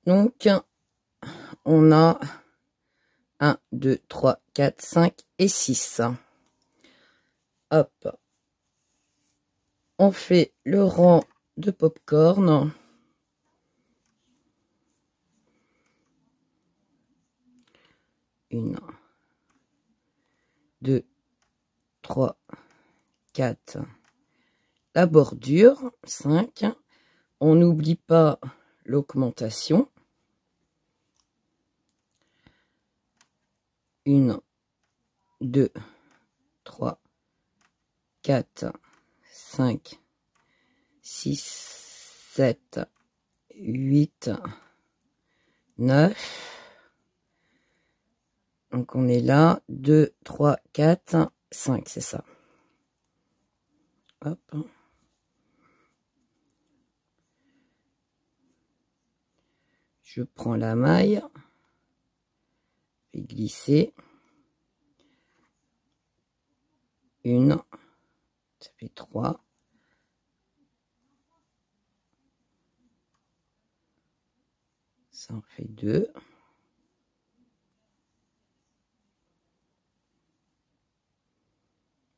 Donc, on a 1, 2, 3, 4, 5 et 6. Hop. On fait le rang de popcorn. Une, 2, 3, 4. La bordure, 5. On n'oublie pas l'augmentation. 1, 2, 3, 4, 5, 6, 7, 8, 9. Donc on est là, 2, 3, 4, 5, c'est ça. Hop. Je prends la maille, je vais glisser. 1, ça fait 3. Ça en fait 2.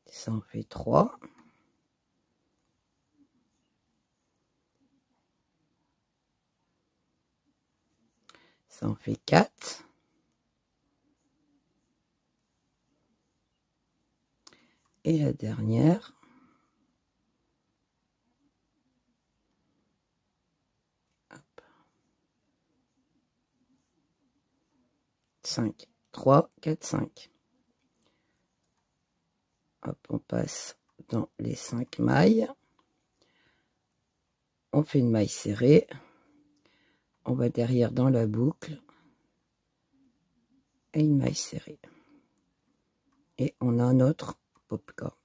Ça en fait 3. Ça en fait 4. Et la dernière. Hop. 5. 3, 4, 5. Hop, on passe dans les 5 mailles. On fait une maille serrée. On va derrière dans la boucle. Et une maille serrée. Et on a notre popcorn.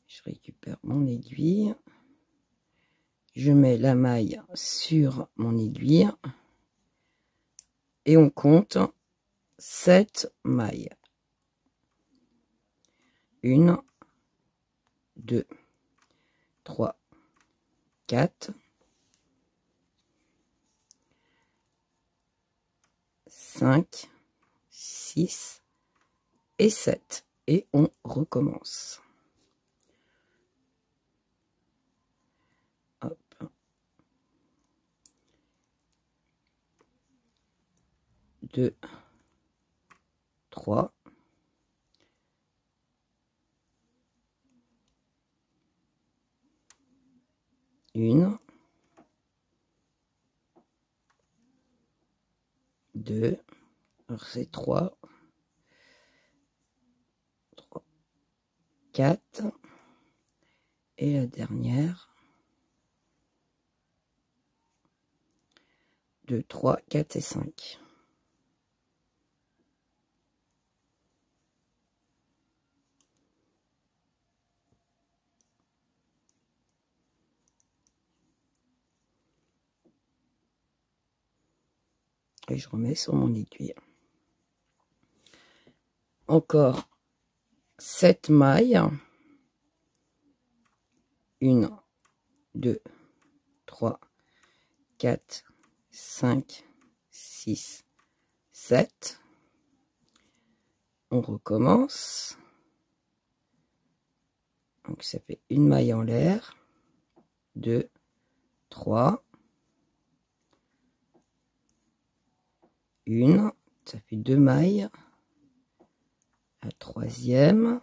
Je récupère mon aiguille. Je mets la maille sur mon aiguille. Et on compte 7 mailles. 1, 2, 3, 4, 5, 6 et 7. Et on recommence. Hop. 2, 3. 1, 2, alors c'est 3, 4, et la dernière, 2, 3, 4 et 5. Et je remets sur mon aiguille. Encore 7 mailles. 1, 2, 3, 4, 5, 6, 7. On recommence. Donc ça fait une maille en l'air. 2, 3. 1, ça fait 2 mailles. La troisième.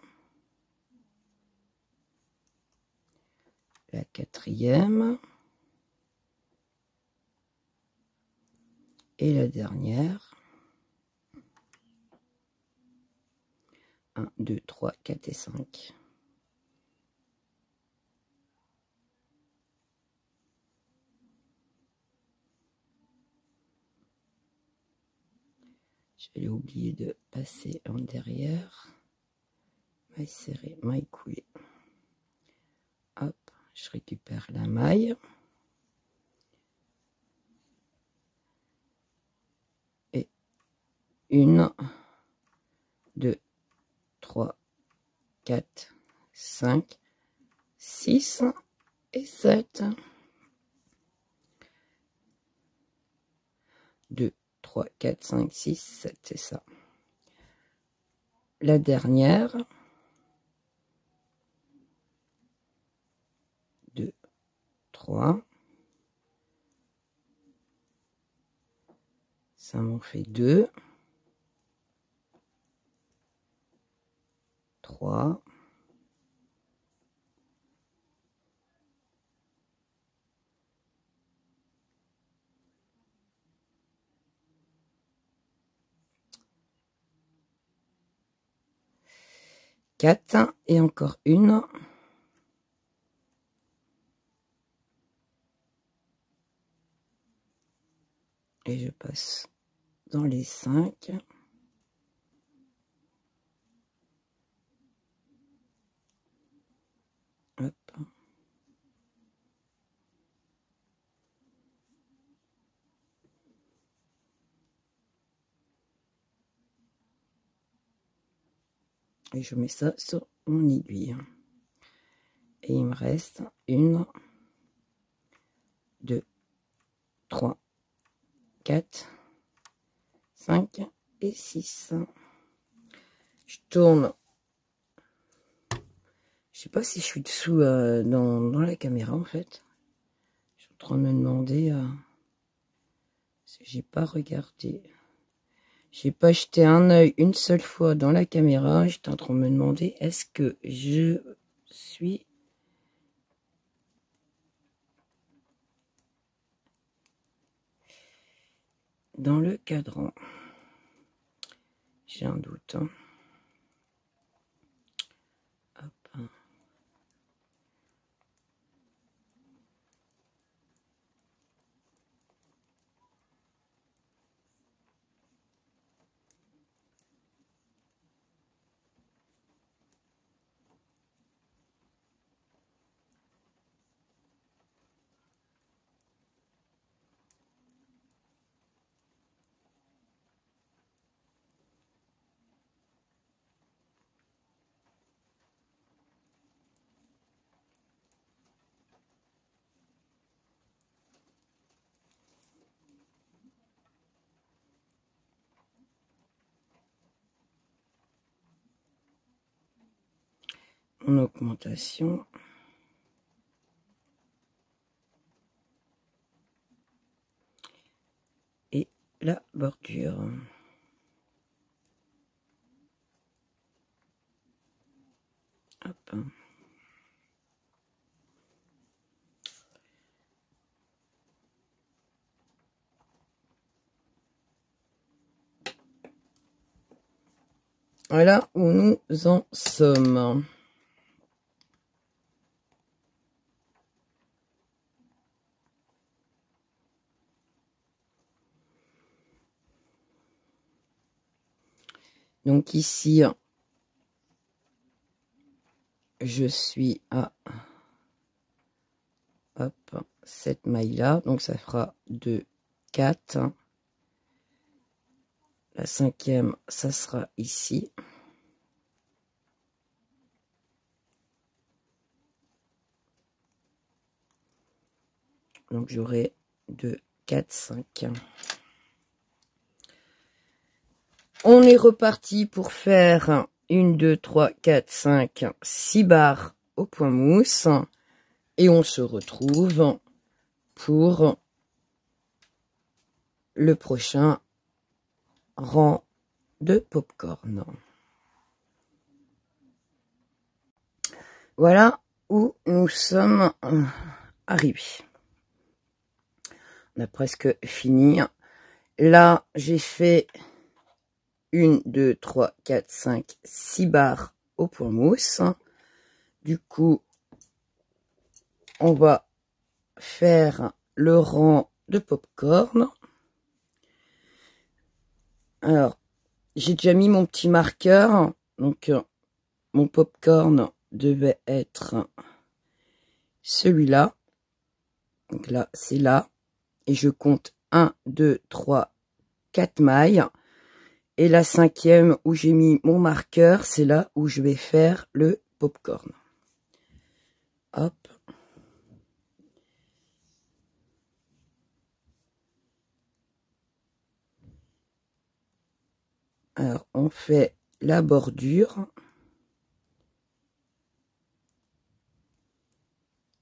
La quatrième. Et la dernière. 1, 2, 3, 4 et 5. J'allais oublier de passer en derrière. Maille serrée, maille coulée. Hop, je récupère la maille. Et 1, 2, 3, 4, 5, 6 et 7. 2, 3, 4, 5, 6, 7, c'est ça. La dernière. 2, 3. Ça m'en fait 2. 3. 4 et encore une. Et je passe dans les 5. Hop. Et je mets ça sur mon aiguille. Et il me reste 1, 2, 3, 4, 5 et 6. Je tourne. Je sais pas si je suis dessous dans la caméra en fait. Je suis en train de me demander si j'ai pas regardé. J'ai pas jeté un œil une seule fois dans la caméra. J'étais en train de me demander est-ce que je suis dans le cadran. J'ai un doute. Hein. Hop. En augmentation. Et la bordure. Hop. Voilà où nous en sommes. Donc ici, je suis à hop, cette maille-là. Donc ça fera 2, 4. La 5e, ça sera ici. Donc j'aurai 2, 4, 5. On est reparti pour faire 1, 2, 3, 4, 5, 6 barres au point mousse. Et on se retrouve pour le prochain rang de popcorn. Voilà où nous sommes arrivés. On a presque fini. Là, j'ai fait 1, 2, 3, 4, 5, 6 barres au point mousse. Du coup, on va faire le rang de popcorn. Alors, j'ai déjà mis mon petit marqueur. Donc, mon popcorn devait être celui-là. Donc là, c'est là. Et je compte 1, 2, 3, 4 mailles. Et la 5e où j'ai mis mon marqueur, c'est là où je vais faire le popcorn. Hop. Alors, on fait la bordure.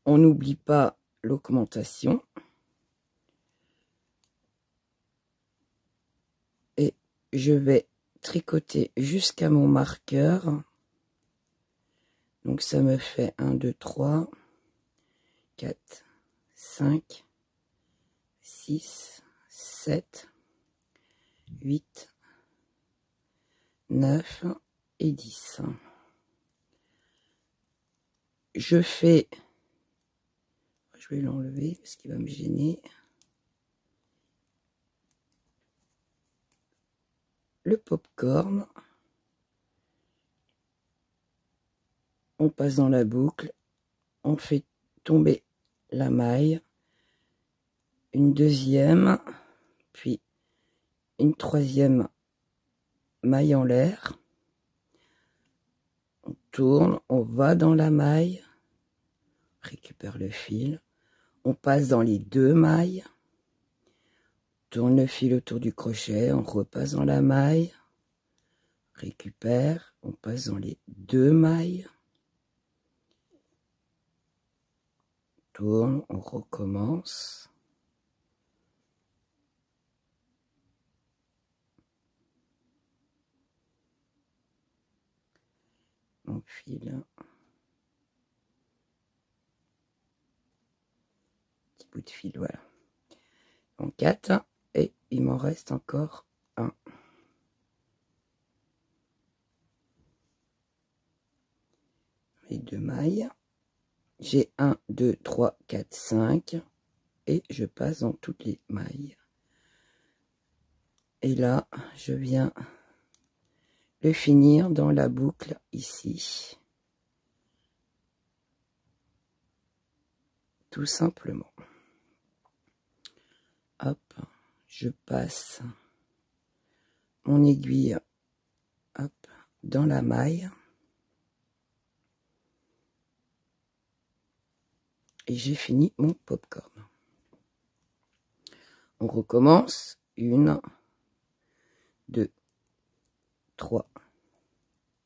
On n'oublie pas l'augmentation. Et je vais tricoter jusqu'à mon marqueur. Donc, ça me fait 1, 2, 3, 4, 5, 6, 7, 8, 9 et 10. Je fais, je vais l'enlever parce qu'il va me gêner, le popcorn. On passe dans la boucle, on fait tomber la maille, une deuxième, puis une troisième maille en l'air. On tourne, on va dans la maille, récupère le fil, on passe dans les deux mailles, tourne le fil autour du crochet, on repasse dans la maille, récupère, on passe dans les deux mailles, tourne, on recommence. Mon fil. Petit bout de fil, voilà. En 4, et il m'en reste encore un. Les deux mailles. J'ai 1, 2, 3, 4, 5. Et je passe dans toutes les mailles. Et là, je viens le finir dans la boucle ici. Tout simplement. Hop, je passe mon aiguille, hop, dans la maille. Et j'ai fini mon popcorn. On recommence. 1, 2, 3,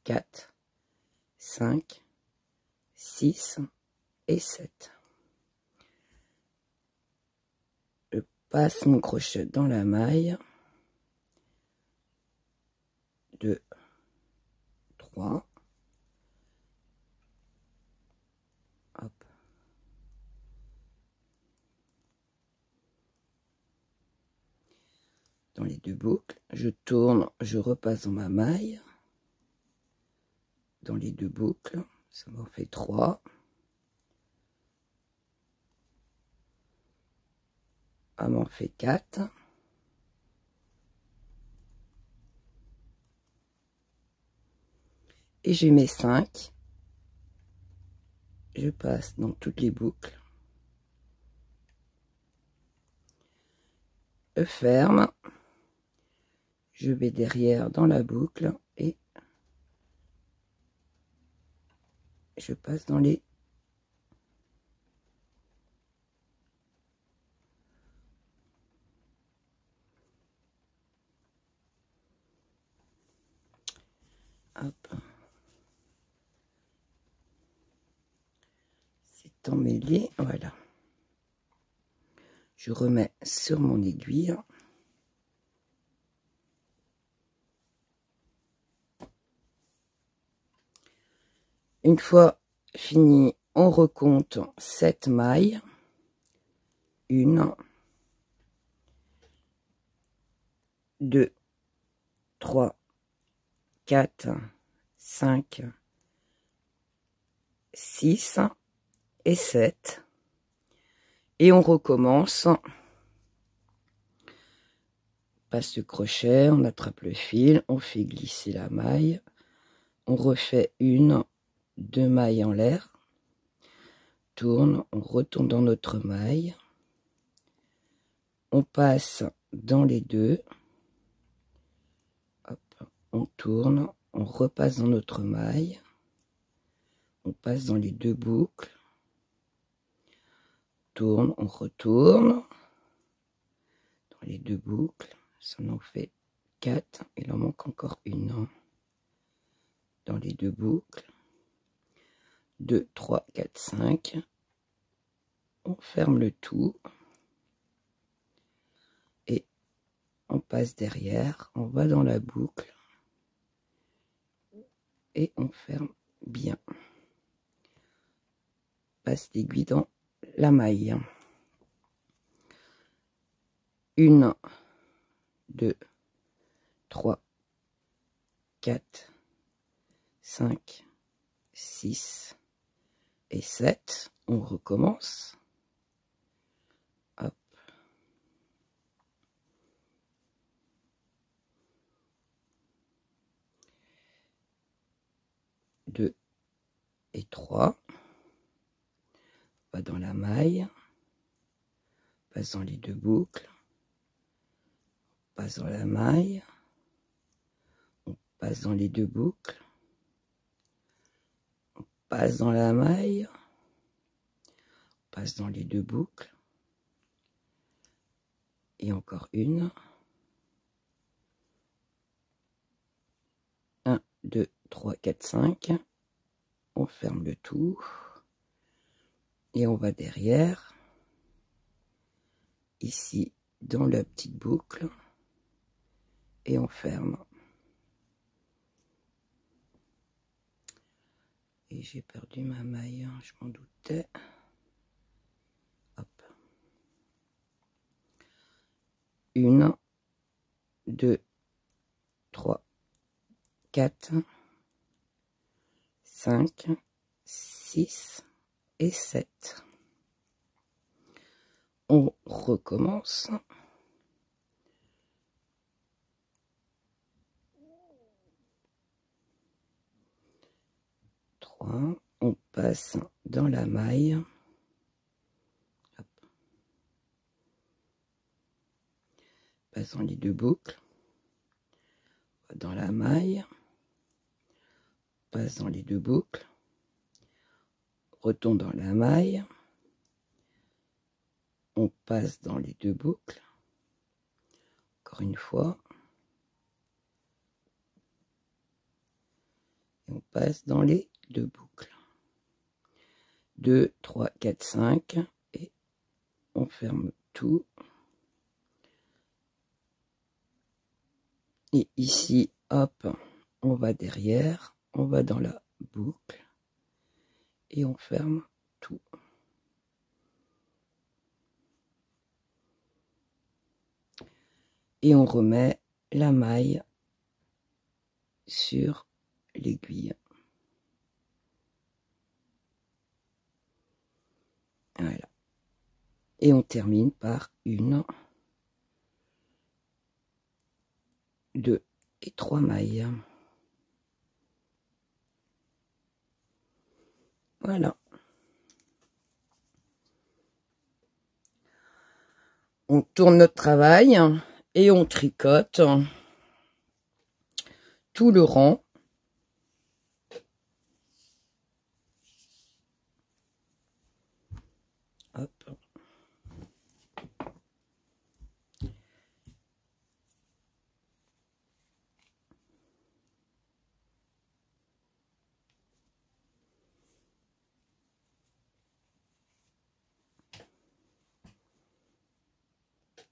4, 5, 6 et 7. Je passe mon crochet dans la maille. 2, 3. Hop. Dans les deux boucles, je tourne, je repasse dans ma maille. Dans les deux boucles, ça m'en fait 3. Ça m'en fait 4. Et j'ai mes 5. Je passe dans toutes les boucles. Je ferme. Je vais derrière dans la boucle et je passe dans les hop. C'est emmêlé, voilà. Je remets sur mon aiguille. Une fois fini, on recompte 7 mailles. 1, 2, 3, 4, 5, 6 et 7. Et on recommence. Passe le crochet, on attrape le fil, on fait glisser la maille. On refait 1, 2 mailles en l'air. Tourne, on retourne dans notre maille. On passe dans les deux. Hop, on tourne, on repasse dans notre maille. On passe dans les deux boucles. Tourne, on retourne dans les deux boucles. Ça en fait 4, il en manque encore une, hein, dans les 2 boucles. 2, 3, 4, 5. On ferme le tout. Et on passe derrière, on va dans la boucle. Et on ferme bien. Passe l'aiguille dans la maille. 1, 2, 3, 4, 5, 6 et 7. On recommence. Hop. 2 et 3. On va dans la maille. On passe dans les 2 boucles. On passe dans la maille. On passe dans les 2 boucles. On passe dans la maille. On passe dans les 2 boucles. Et encore une. 1, 2, 3, 4, 5. On ferme le tout. Et on va derrière. Ici, dans la petite boucle. Et on ferme. Et j'ai perdu ma maille, hein, je m'en doutais. Hop. 1, 2, 3, 4, 5, 6 et 7. On recommence. On passe dans la maille. Hop. Passe dans les 2 boucles. Dans la maille. Passe dans les 2 boucles. Retourne dans la maille. On passe dans les 2 boucles. Encore une fois. Et on passe dans les 2 boucles. 2, 3, 4, 5. Et on ferme tout. Et ici, hop, on va derrière. On va dans la boucle. Et on ferme tout. Et on remet la maille sur l'aiguille. Voilà. Et on termine par 1, 2 et 3 mailles. Voilà. On tourne notre travail et on tricote tout le rang. Hop.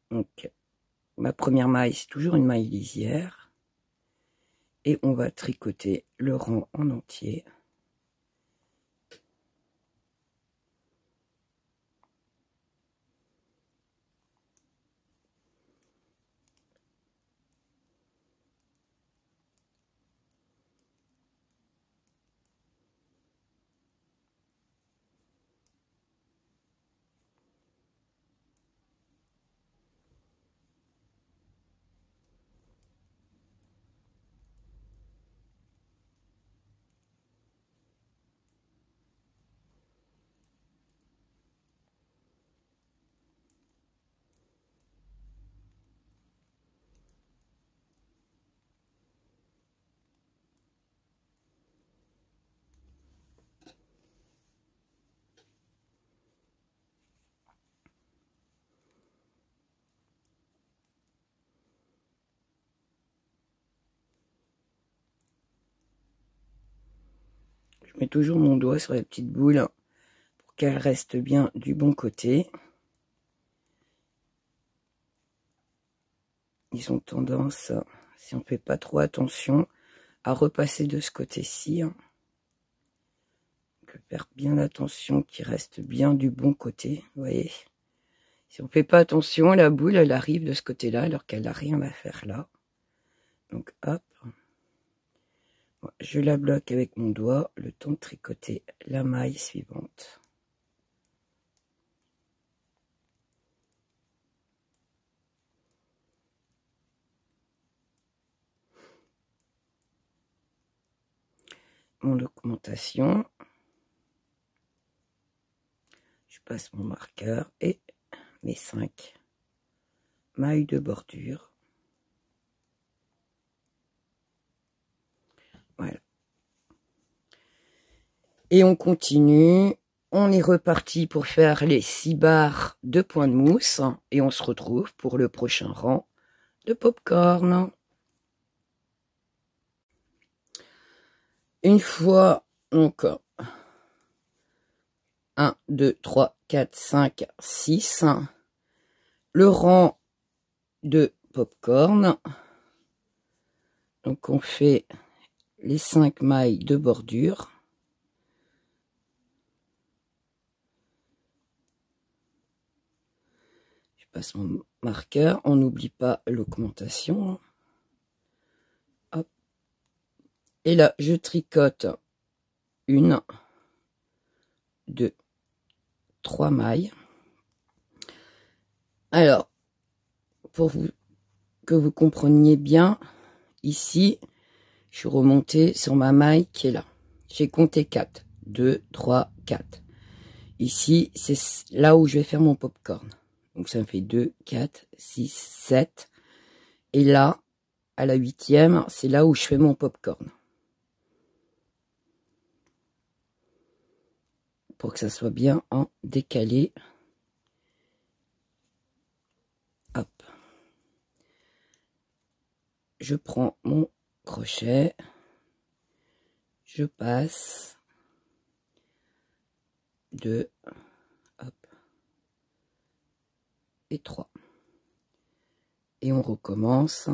Donc, ma première maille, c'est toujours une maille lisière. Et on va tricoter le rang en entier. Je mets toujours mon doigt sur la petite boule pour qu'elle reste bien du bon côté. Ils ont tendance, si on ne fait pas trop attention, à repasser de ce côté-ci. Donc, faire bien attention qu'il reste bien du bon côté, vous voyez. Si on ne fait pas attention, la boule, elle arrive de ce côté-là, alors qu'elle n'a rien à faire là. Donc, hop. Je la bloque avec mon doigt, le temps de tricoter la maille suivante. Mon documentation. Je passe mon marqueur et mes 5 mailles de bordure. Voilà. Et on continue. On est reparti pour faire les 6 barres de point de mousse. Et on se retrouve pour le prochain rang de popcorn. Une fois, donc, 1, 2, 3, 4, 5, 6. Le rang de popcorn. Donc, on fait les 5 mailles de bordure. Je passe mon marqueur. On n'oublie pas l'augmentation. Hop. Et là, je tricote 1, 2, 3 mailles. Alors, pour que vous compreniez bien, ici, je suis remontée sur ma maille qui est là. J'ai compté 4. 2, 3, 4. Ici, c'est là où je vais faire mon popcorn. Donc, ça me fait 2, 4, 6, 7. Et là, à la 8e, c'est là où je fais mon popcorn. Pour que ça soit bien en décalé. Hop. Je prends mon crochet. Je passe. 2. Hop. Et 3. Et on recommence.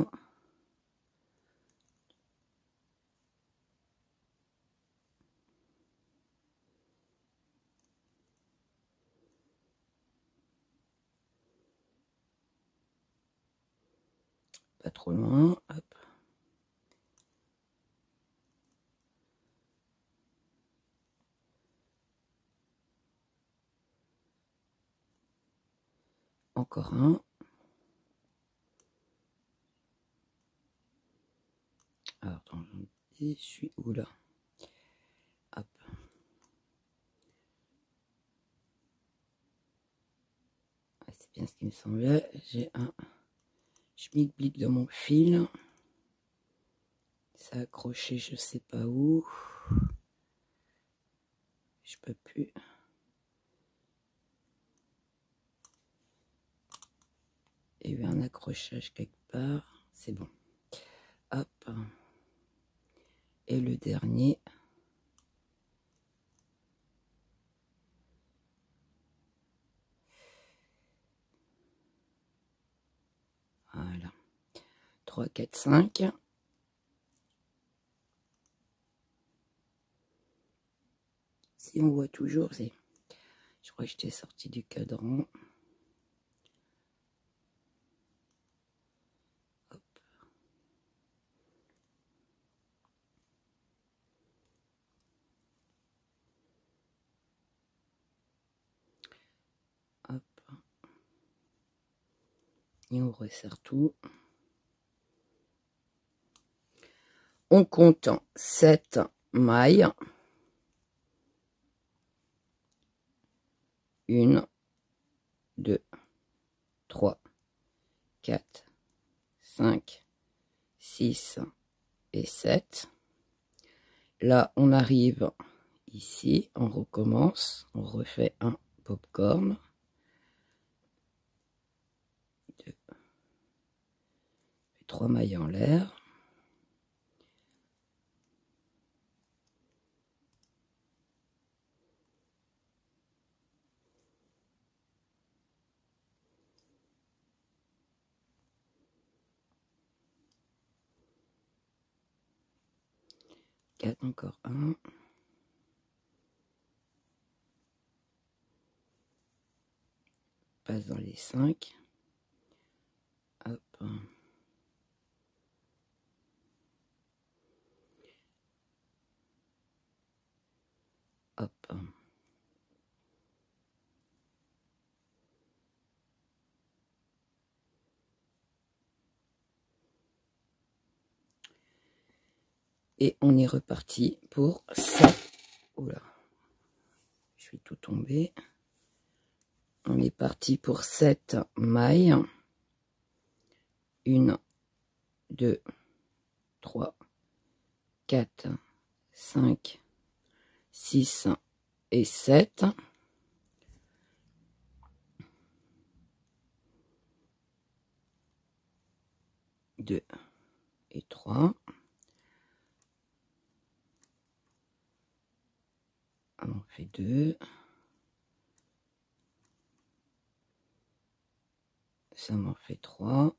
Pas trop loin. Hop. Encore un. Alors, attends, je suis où là? Hop. C'est bien ce qui me semblait. J'ai un schmick-blick dans mon fil. C'est accroché, je sais pas où. Je peux plus. Il y a eu un accrochage quelque part. C'est bon. Hop. Et le dernier. Voilà. 3, 4, 5. Si on voit toujours, c'est... Je crois que j'étais sorti du cadran. Hop. Hop. Et on resserre tout. On compte 7 mailles. 1, 2, 3, 4, 5, 6 et 7. Là, on arrive ici, on recommence, on refait un popcorn. 2, 3 mailles en l'air. 4, encore un. Passe dans les 5. Hop. Hop. Et on est reparti pour 7. Oula, je vais tout tomber. On est parti pour 7 mailles. 1, 2, 3, 4, 5, 6 et 7. Deux et 3. On fait 2. Ça m'en fait 3.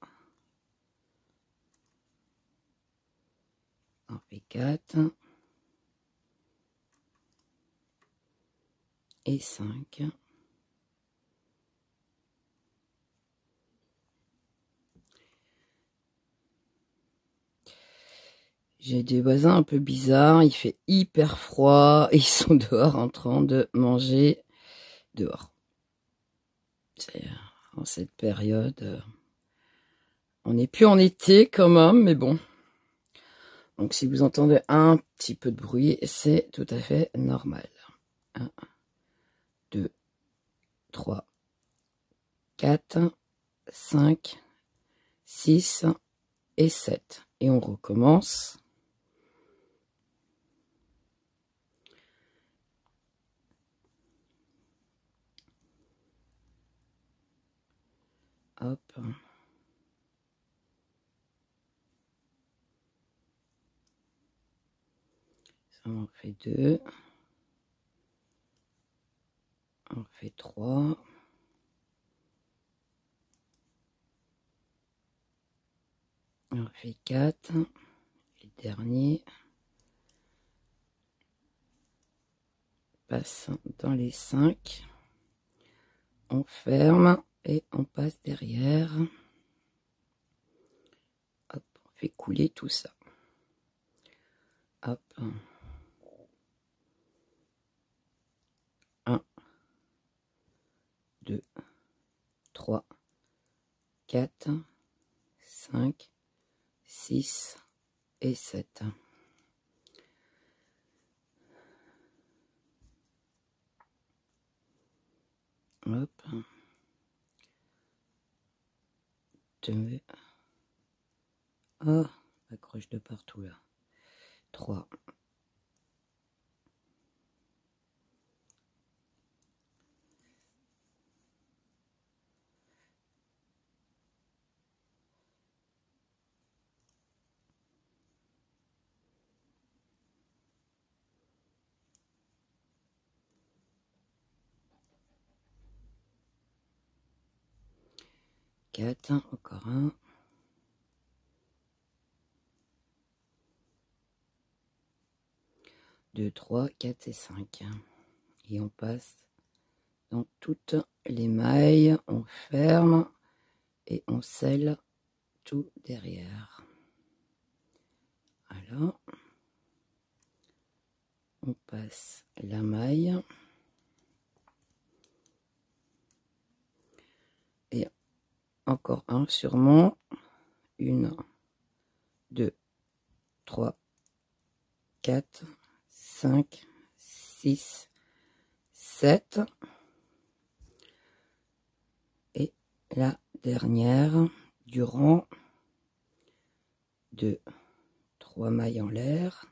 On fait 4. Et 5. J'ai des voisins un peu bizarres, il fait hyper froid et ils sont dehors en train de manger dehors. En cette période, on n'est plus en été quand même, mais bon. Donc si vous entendez un petit peu de bruit, c'est tout à fait normal. 1, 2, 3, 4, 5, 6 et 7. Et on recommence. Hop. Ça en fait 2. On fait 3. On fait 4. Et dernier. Passe dans les 5. On ferme et on passe derrière. Hop, on fait couler tout ça. Hop. 1, 2, 3, 4, 5, 6 et 7. Hop. 2. Oh, accroche de partout là. 3. 4, encore un. 2, 3, 4 et 5. Et on passe dans toutes les mailles, on ferme et on scelle tout derrière. Alors, on passe la maille et encore un sûrement. 1, 2, 3, 4, 5, 6, 7. Et la dernière du rang. 2, 3 mailles en l'air.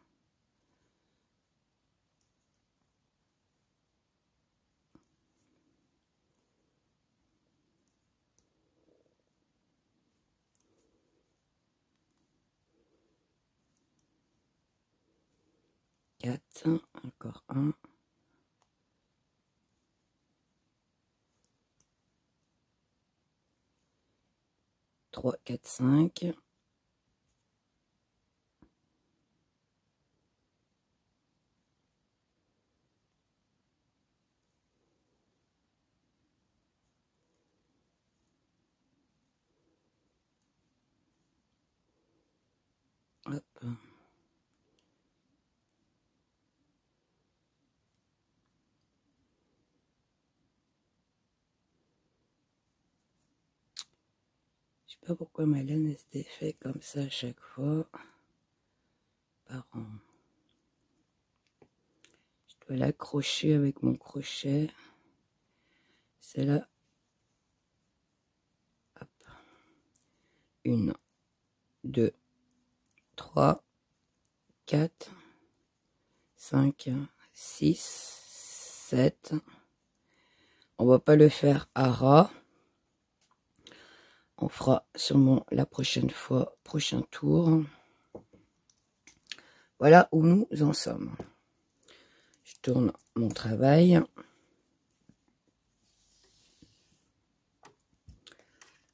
Encore un. 3, 4, 5. Hop. Je sais pas pourquoi ma laine elle se défait comme ça à chaque fois. Par an. Je dois l'accrocher avec mon crochet. C'est là. Hop. 1, 2, 3, 4, 5, 6, 7. On va pas le faire à ras. On fera sûrement la prochaine fois, prochain tour. Voilà où nous en sommes. Je tourne mon travail.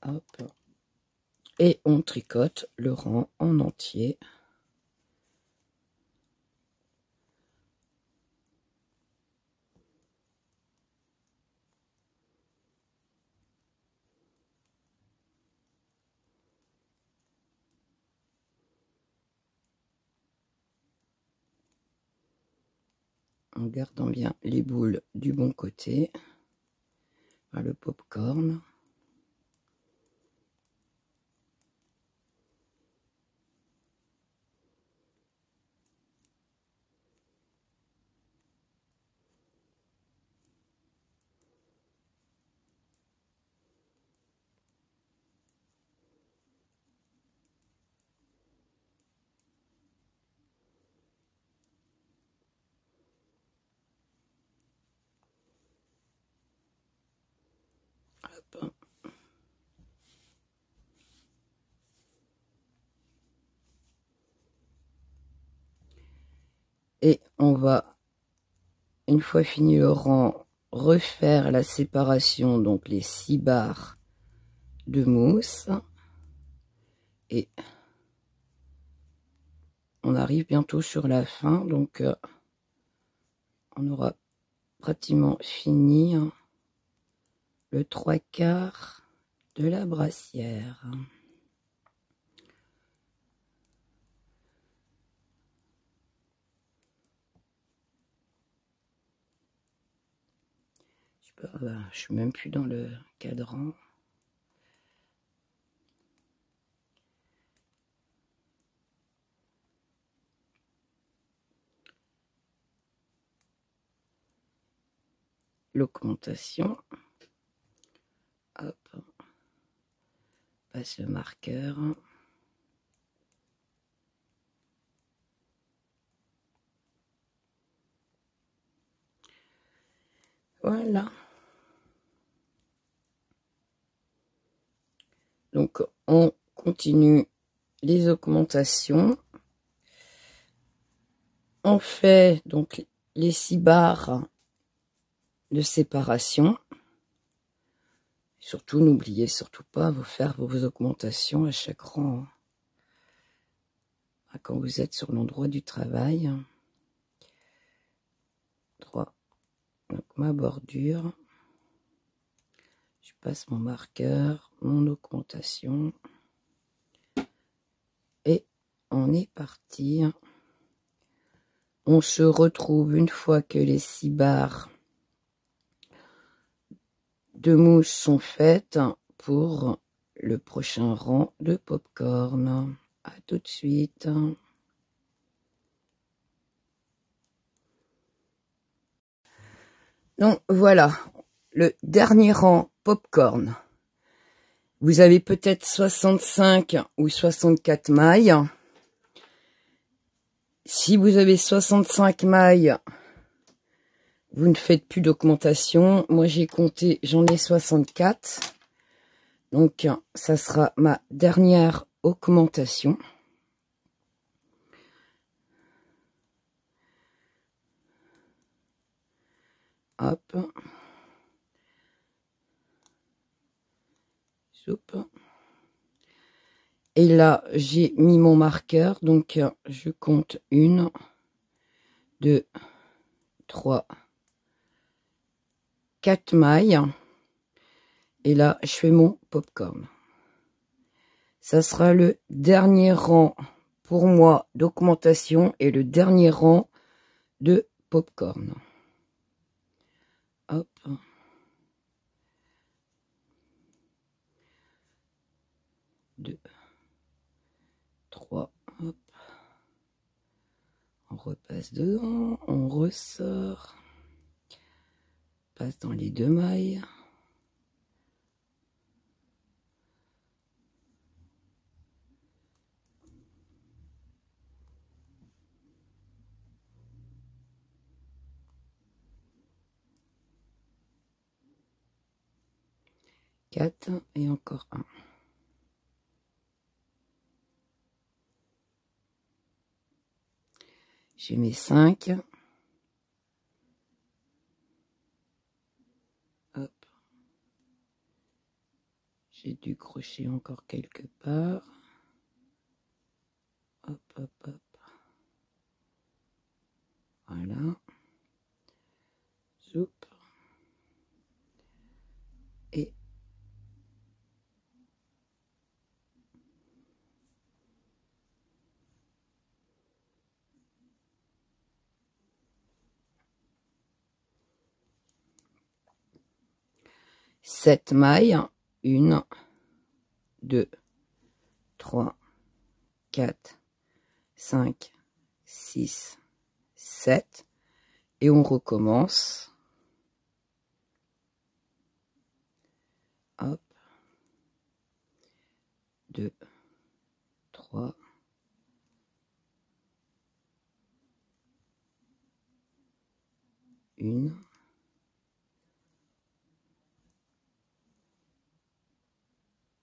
Hop. Et on tricote le rang en entier. En gardant bien les boules du bon côté. Le popcorn. Hop. Et on va, une fois fini le rang, refaire la séparation, donc les 6 barres de mousse. Et on arrive bientôt sur la fin, donc on aura pratiquement fini le 3/4 de la brassière. Je suis même plus dans le cadran. L'augmentation. Hop. Passe le marqueur. Voilà. Donc, on continue les augmentations. On fait donc les 6 barres de séparation. Surtout, n'oubliez surtout pas de faire vos augmentations à chaque rang. Quand vous êtes sur l'endroit du travail. 3. Donc, ma bordure. Je passe mon marqueur, mon augmentation. Et on est parti. On se retrouve une fois que les 6 barres de mousse sont faites pour le prochain rang de popcorn. À tout de suite. Donc voilà, le dernier rang popcorn. Vous avez peut-être 65 ou 64 mailles. Si vous avez 65 mailles, vous ne faites plus d'augmentation. Moi, j'ai compté, j'en ai 64. Donc, ça sera ma dernière augmentation. Hop. Soupe. Et là, j'ai mis mon marqueur. Donc, je compte 1, 2, 3, 4 mailles. Et là, je fais mon popcorn. Ça sera le dernier rang pour moi d'augmentation et le dernier rang de popcorn. Hop. 2, 3, hop. On repasse dedans, on ressort, passe dans les 2 mailles. Quatre et encore un. J'ai mes 5. Hop. J'ai du crochet encore quelque part. Hop, hop, hop. Voilà. Zoup. Et sept mailles. 1, 2, 3, 4, 5, 6, 7. Et on recommence. Hop. 2, 3. Une.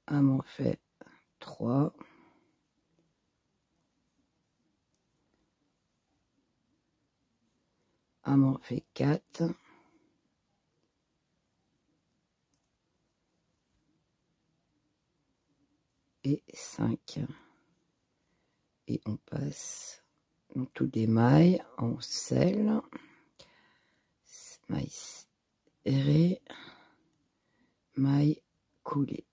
Un m'en fait 3. Un m'en fait 4. Et 5. Et on passe dans tous les mailles en selle. Maille serrée. Maille coulée.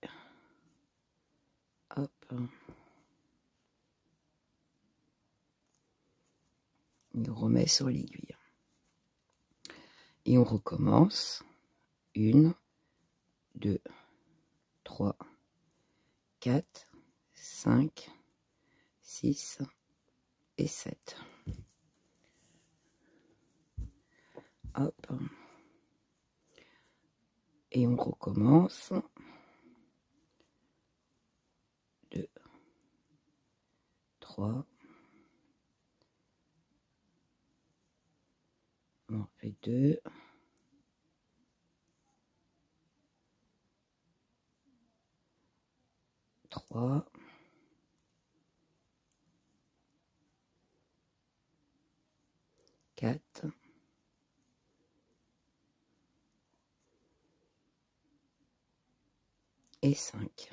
Hop. On remet sur l'aiguille. Et on recommence. 1, 2, 3, 4, 5, 6 et 7. Hop. Et on recommence. 2, 3. On en fait 2. 3. 4. Et 5.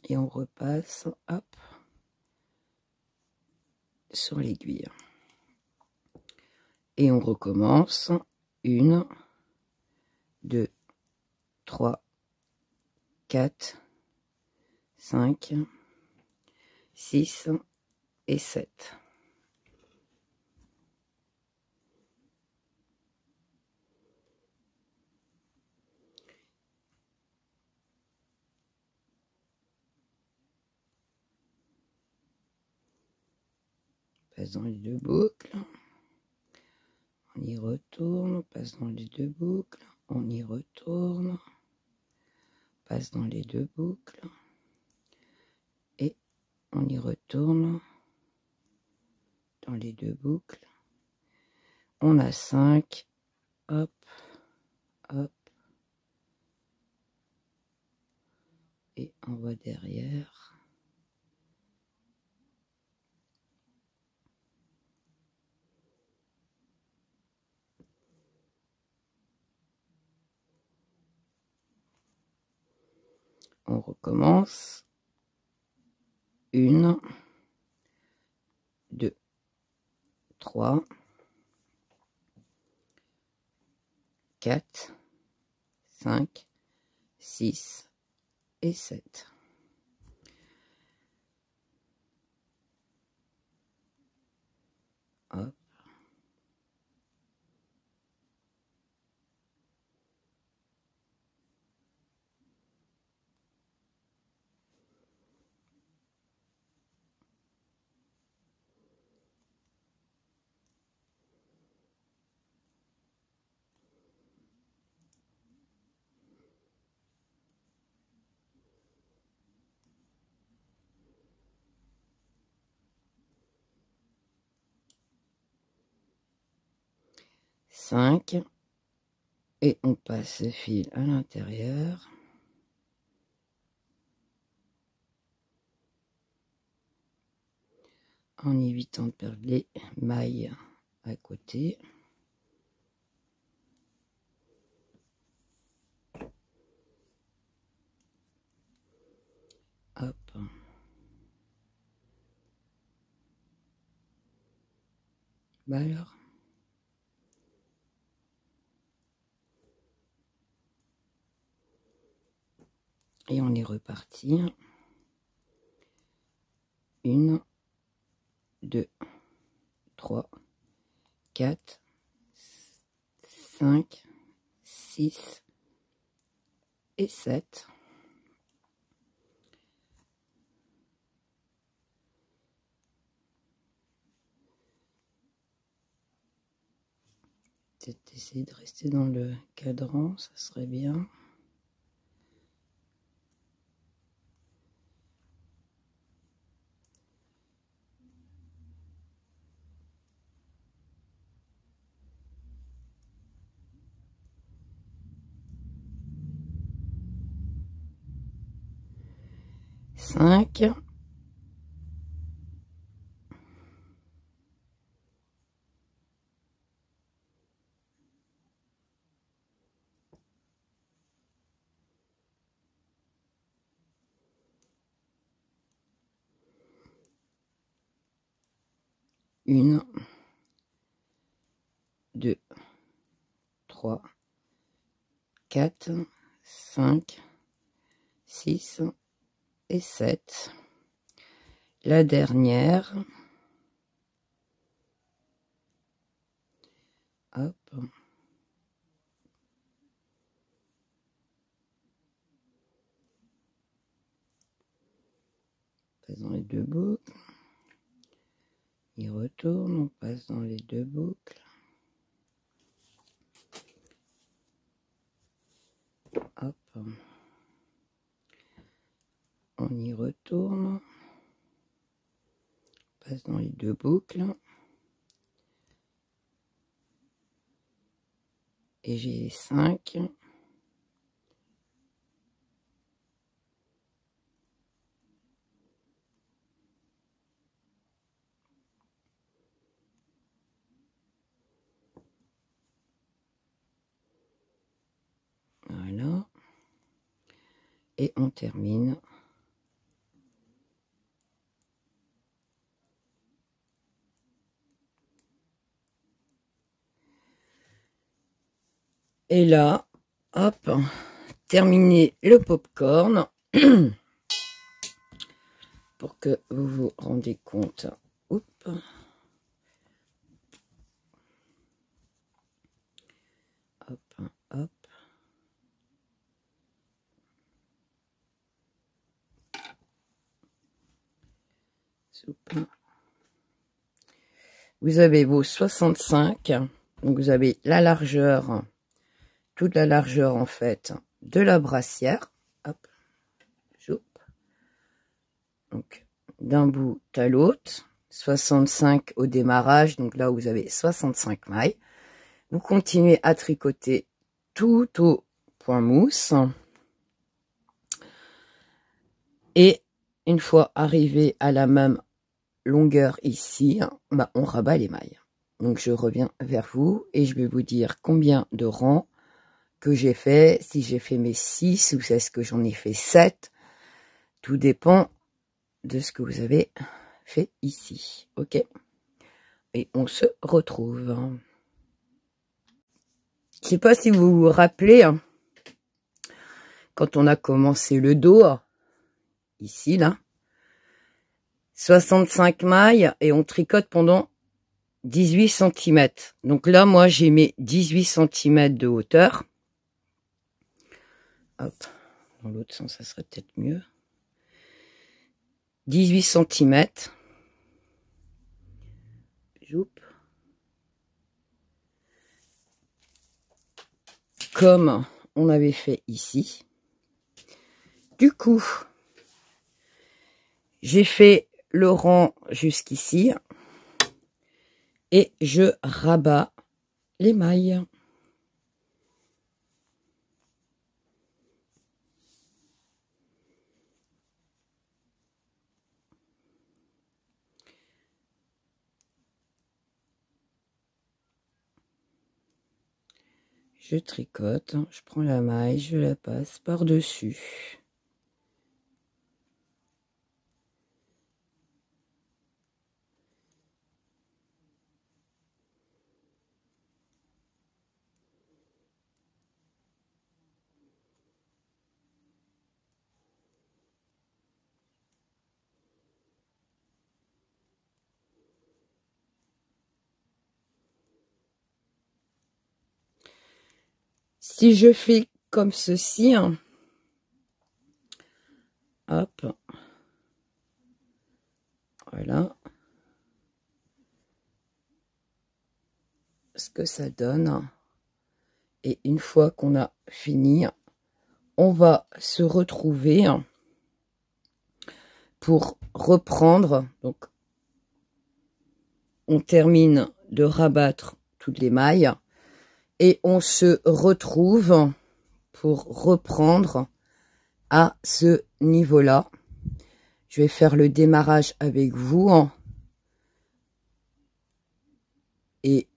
Et on repasse, hop, sur l'aiguille. Et on recommence. 1, 2, 3, 4, 5, 6 et 7. Passe dans les 2 boucles. On y retourne, on passe dans les 2 boucles. On y retourne. Passe dans les 2 boucles. Et on y retourne dans les 2 boucles. On a 5. Hop, hop. Et on va derrière. On recommence. 1, 3, 4, 5, 6 et 7. Hop. Cinq, et on passe le fil à l'intérieur. En évitant de perdre les mailles à côté. Hop. Bah alors. Et on est reparti. 1, 2, 3, 4, 5, 6 et 7. Peut-être essayer de rester dans le cadran, ça serait bien. Cinq. Une, 2, 3, 4, 5, 6 et 7. La dernière. Hop. On passe dans les deux boucles. Il retourne, on passe dans les deux boucles. Hop. On y retourne. On passe dans les deux boucles. Et j'ai les 5. Voilà. Et on termine. Et là, hop, terminer le popcorn pour que vous vous rendez compte. Oups. Hop, hop. Soupe. Vous avez vos 65. Donc vous avez la largeur, toute la largeur en fait de la brassière. Hop. Donc d'un bout à l'autre. 65 au démarrage. Donc là vous avez 65 mailles. Vous continuez à tricoter tout au point mousse. Et une fois arrivé à la même longueur ici, bah, on rabat les mailles. Donc je reviens vers vous et je vais vous dire combien de rangs que j'ai fait, si j'ai fait mes 6 ou est-ce que j'en ai fait 7. Tout dépend de ce que vous avez fait ici. Ok. et on se retrouve. Je sais pas si vous vous rappelez, hein, quand on a commencé le dos, ici, là, 65 mailles et on tricote pendant 18 cm. Donc là, moi, j'ai mes 18 cm de hauteur. Hop, dans l'autre sens, ça serait peut-être mieux. 18 cm. Joup. Comme on avait fait ici. Du coup, j'ai fait le rang jusqu'ici et je rabats les mailles. Je tricote, je prends la maille, je la passe par-dessus. Si je fais comme ceci, hein, hop, voilà ce que ça donne. Et une fois qu'on a fini, on va se retrouver pour reprendre. Donc, on termine de rabattre toutes les mailles et on se retrouve pour reprendre à ce niveau-là. Je vais faire le démarrage avec vous. Et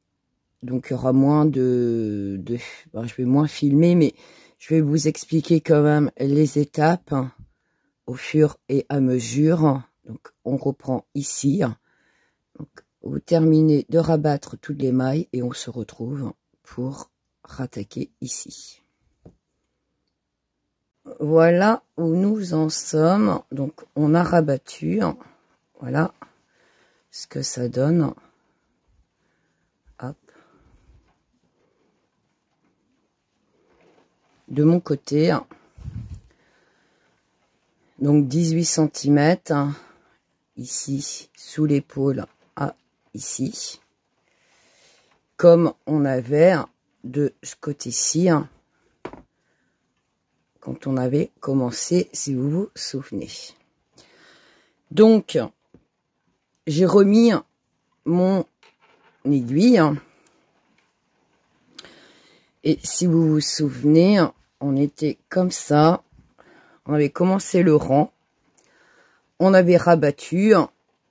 donc, il y aura moins bon, je vais moins filmer, mais je vais vous expliquer quand même les étapes au fur et à mesure. Donc, on reprend ici. Donc, vous terminez de rabattre toutes les mailles et on se retrouve pour rattaquer ici. Voilà où nous en sommes. Donc, on a rabattu. Voilà ce que ça donne. Hop. De mon côté, donc 18 cm ici sous l'épaule à ici, comme on avait de ce côté-ci quand on avait commencé, si vous vous souvenez. Donc, j'ai remis mon aiguille. Et si vous vous souvenez, on était comme ça. On avait commencé le rang. On avait rabattu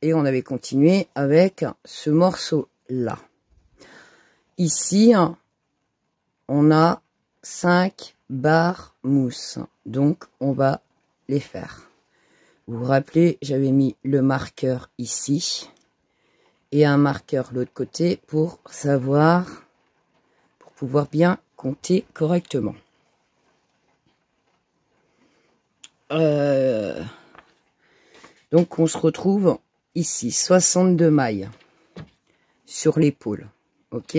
et on avait continué avec ce morceau-là. Ici, on a 5 barres mousse. Donc, on va les faire. Vous vous rappelez, j'avais mis le marqueur ici et un marqueur de l'autre côté pour savoir, pour pouvoir bien compter correctement. Donc, on se retrouve ici, 62 mailles sur l'épaule. Ok?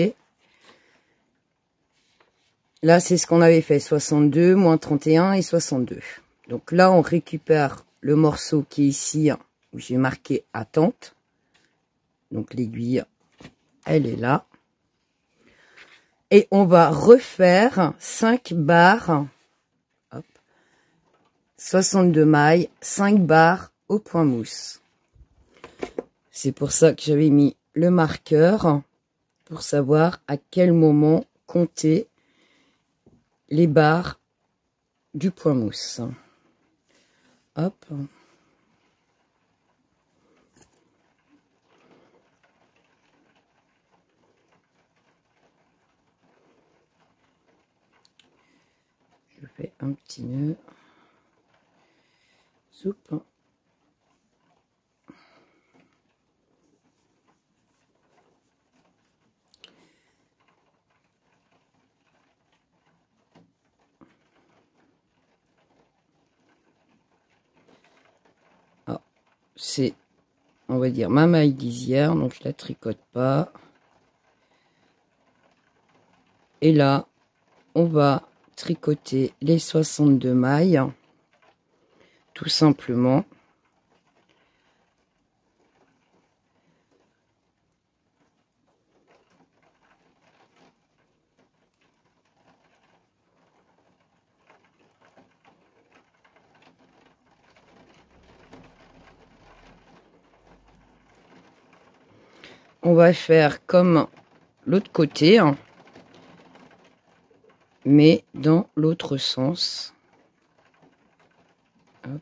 Là, c'est ce qu'on avait fait, 62, moins 31 et 62. Donc là, on récupère le morceau qui est ici, où j'ai marqué attente. Donc l'aiguille, elle est là. Et on va refaire 5 barres. Hop. 62 mailles, 5 barres au point mousse. C'est pour ça que j'avais mis le marqueur, pour savoir à quel moment compter les barres du point mousse. Hop. Je fais un petit nœud. Soupe. on va dire, ma maille lisière. Donc, je la tricote pas. Et là, on va tricoter les 62 mailles. Tout simplement. On va faire comme l'autre côté, hein, mais dans l'autre sens. Hop.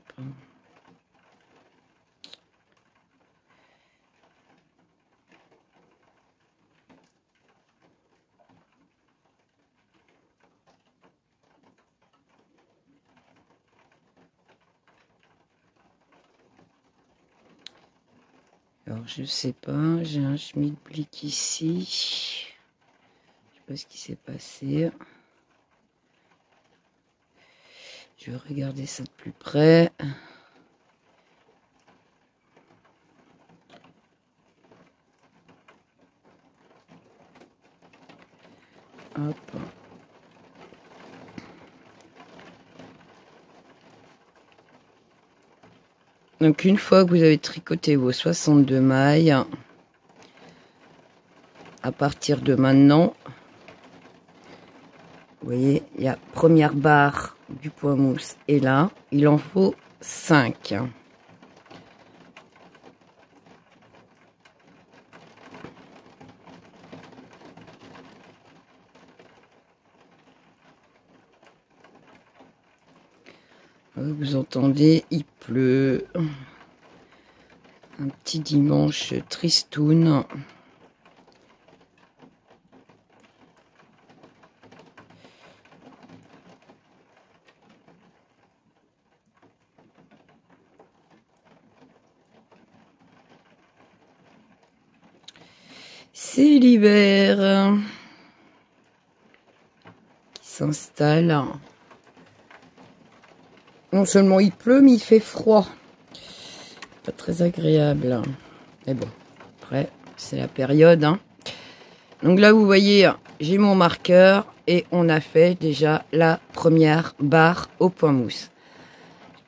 Alors, je sais pas, j'ai un schmilblick ici. Je sais pas ce qui s'est passé. Je vais regarder ça de plus près. Hop. Donc, une fois que vous avez tricoté vos 62 mailles, à partir de maintenant, vous voyez, il y a première barre du point mousse et là, il en faut 5. Vous entendez, il pleut. Un petit dimanche tristoun. C'est l'hiver qui s'installe. Non seulement il pleut, mais il fait froid. Pas très agréable. Mais bon, après, c'est la période. Hein. Donc là, vous voyez, j'ai mon marqueur et on a fait déjà la première barre au point mousse.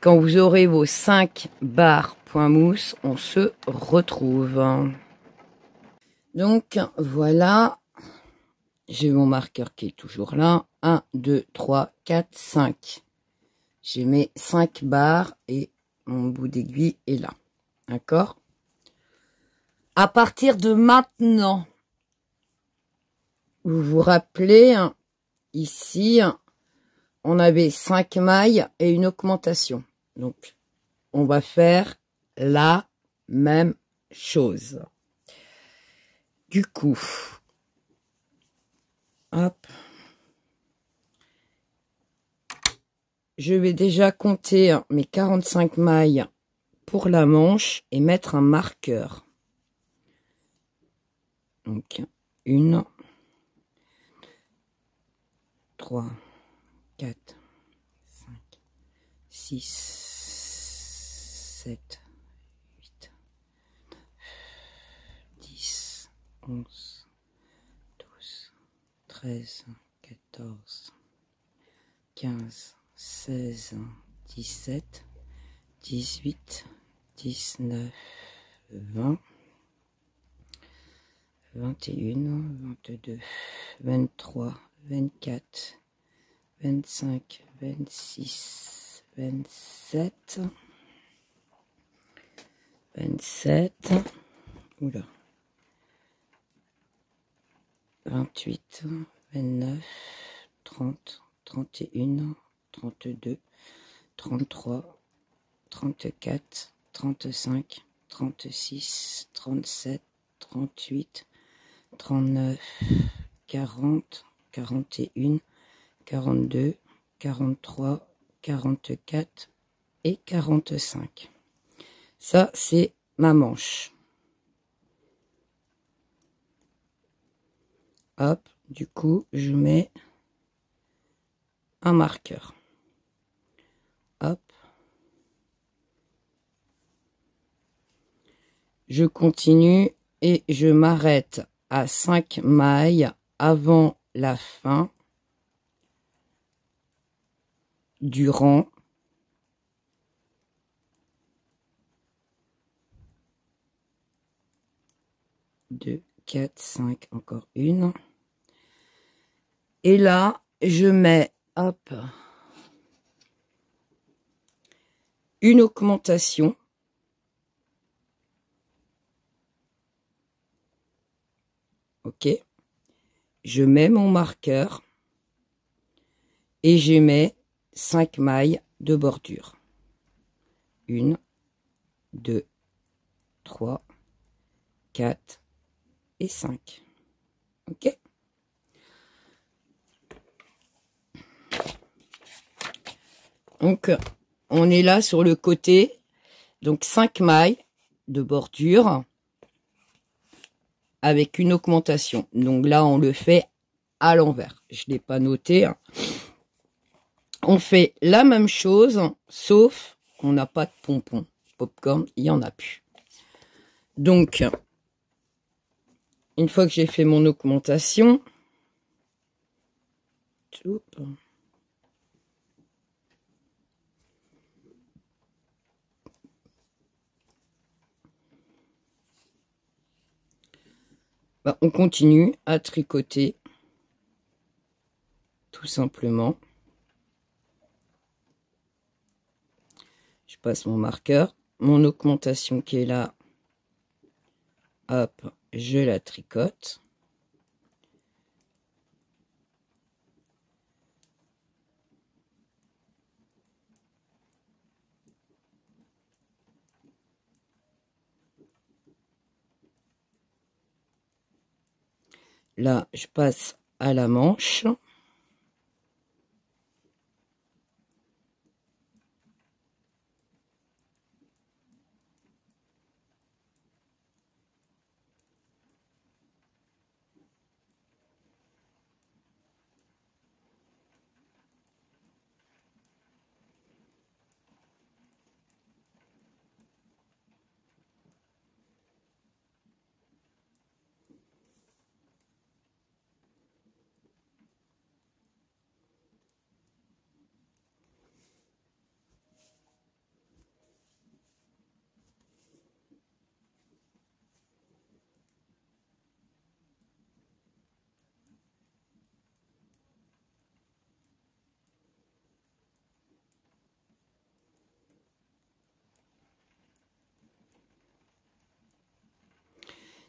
Quand vous aurez vos 5 barres point mousse, on se retrouve. Donc, voilà. J'ai mon marqueur qui est toujours là. 1, 2, 3, 4, 5. J'ai mes 5 barres et mon bout d'aiguille est là. D'accord? À partir de maintenant, vous vous rappelez, ici, on avait 5 mailles et une augmentation. Donc, on va faire la même chose. Du coup, hop, je vais déjà compter mes 45 mailles pour la manche et mettre un marqueur. Donc, 1, 3, 4, 5, 6, 7, 8, 10, 11, 12, 13, 14, 15, 16, 17, 18, 19, 20, 21, 22, 23, 24, 25, 26, 27, 27, oula, 28, 29, 30, 31, 32, 33, 34, 35, 36, 37, 38, 39, 40, 41, 42, 43, 44 et 45. Ça, c'est ma manche. Hop, du coup, je mets un marqueur. Hop. je continue et je m'arrête à 5 mailles avant la fin du rang deux, 4, 5, encore une. Et là, je mets, hop, une augmentation. Ok. Je mets mon marqueur et je mets 5 mailles de bordure. 1, 2, 3, 4 et 5. Ok. Donc, on est là sur le côté. Donc, 5 mailles de bordure avec une augmentation. Donc là, on le fait à l'envers. Je ne l'ai pas noté. On fait la même chose, sauf qu'on n'a pas de pompons. Popcorn, il n'y en a plus. Donc, une fois que j'ai fait mon augmentation, bah, on continue à tricoter, tout simplement. Je passe mon marqueur, mon augmentation qui est là, hop, je la tricote. Là, je passe à la manche.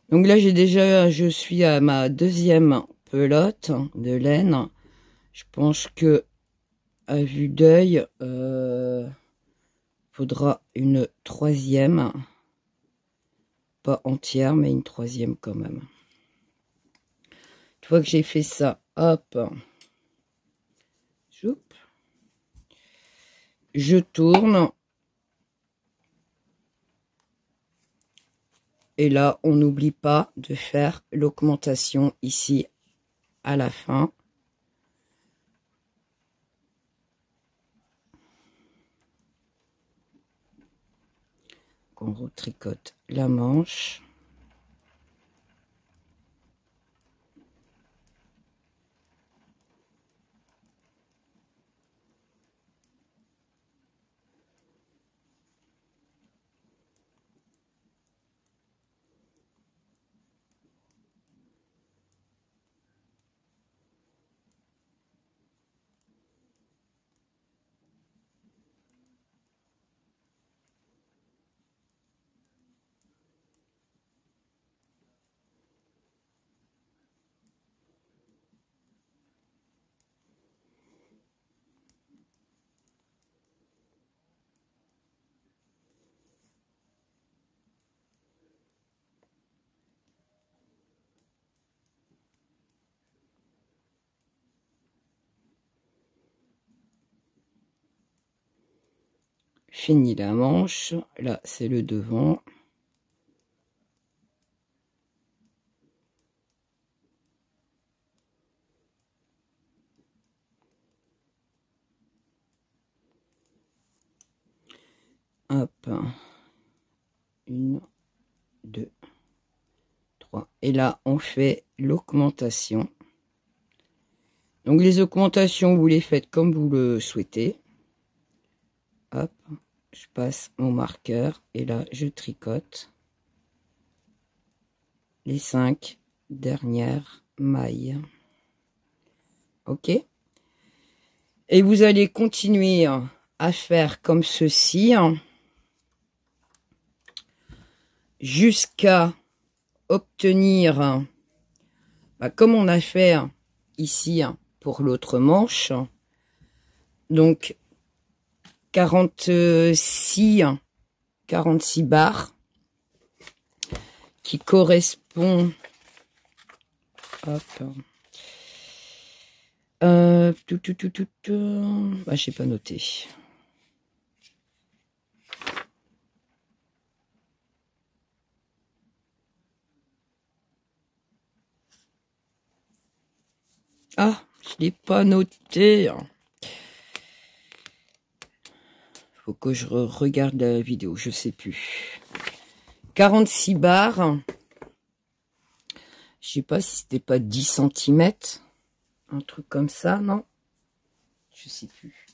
Donc là, je suis à ma deuxième pelote de laine. Je pense que, à vue d'œil, faudra une troisième. Pas entière, mais une troisième quand même. Une fois que j'ai fait ça, hop, je tourne. Et là, on n'oublie pas de faire l'augmentation ici à la fin. On retricote la manche. Fini la manche. Là, c'est le devant. Hop. 1, 2, Et là, on fait l'augmentation. Donc, les augmentations, vous les faites comme vous le souhaitez. Hop, je passe mon marqueur et là, je tricote les 5 dernières mailles. Ok? Et vous allez continuer à faire comme ceci jusqu'à obtenir, comme on a fait ici pour l'autre manche, donc 46 barres qui correspond, hop, j'ai pas noté. Ah, je l'ai pas noté. Faut que je regarde la vidéo, je sais plus. 46 barres. Je sais pas si c'était pas 10 cm. Un truc comme ça, non? Je sais plus.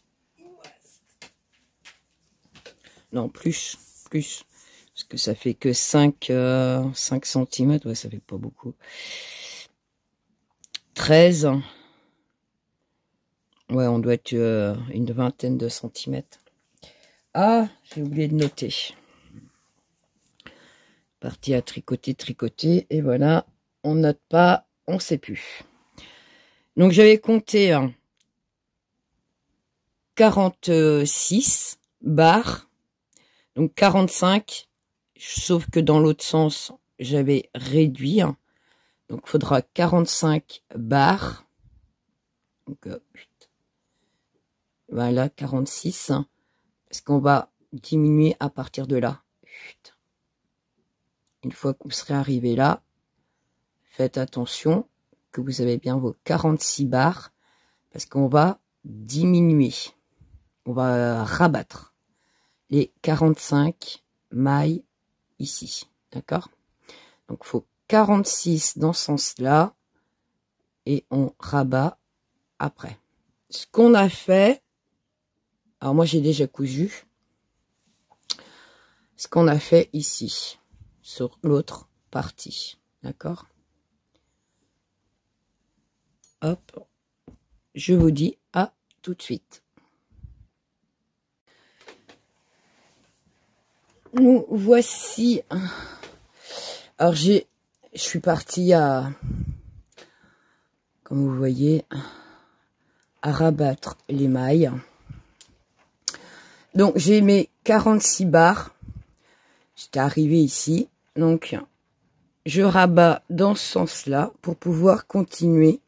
Non, plus. Parce que ça fait que 5 cm. Ouais, ça fait pas beaucoup. 13. Ouais, on doit être une vingtaine de centimètres. Ah, j'ai oublié de noter. Partie à tricoter, et voilà, on note pas, on sait plus. Donc j'avais compté 46 barres, donc 45, sauf que dans l'autre sens, j'avais réduit. Donc il faudra 45 barres. Donc voilà, 46, parce qu'on va diminuer à partir de là. Une fois que vous serez arrivé là, faites attention que vous avez bien vos 46 barres, parce qu'on va diminuer, on va rabattre les 45 mailles ici, d'accord? Donc il faut 46 dans ce sens-là, et on rabat après. Ce qu'on a fait, alors moi j'ai déjà cousu, ce qu'on a fait ici, sur l'autre partie, d'accord? Hop, je vous dis à tout de suite. Nous voici. Alors je suis partie à, comme vous voyez, à rabattre les mailles. Donc j'ai mes 46 barres. J'étais arrivée ici. Donc je rabats dans ce sens-là pour pouvoir continuer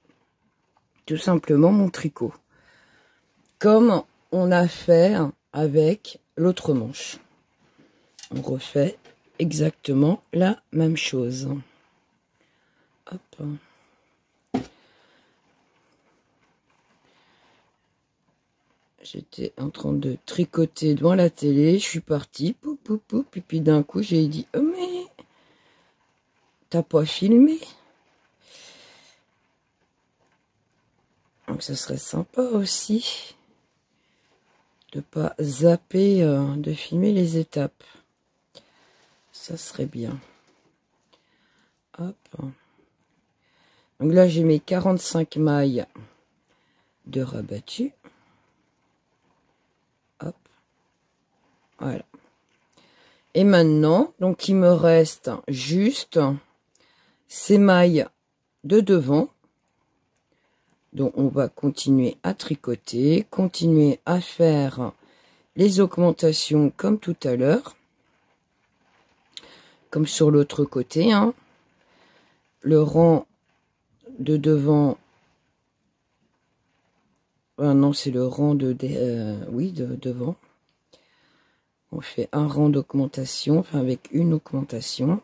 tout simplement mon tricot. Comme on a fait avec l'autre manche. On refait exactement la même chose. Hop. J'étais en train de tricoter devant la télé, je suis partie, poup, poup, poup, et puis d'un coup j'ai dit, oh mais t'as pas filmé? Donc ça serait sympa aussi de pas zapper, de filmer les étapes. Ça serait bien. Hop. Donc là j'ai mes 45 mailles de rabattu. Hop. Voilà. Et maintenant, donc il me reste juste ces mailles de devant. Donc on va continuer à tricoter, continuer à faire les augmentations comme tout à l'heure. Comme sur l'autre côté, hein. Le rang de devant, non c'est le rang de devant. On fait un rang d'augmentation, enfin avec une augmentation,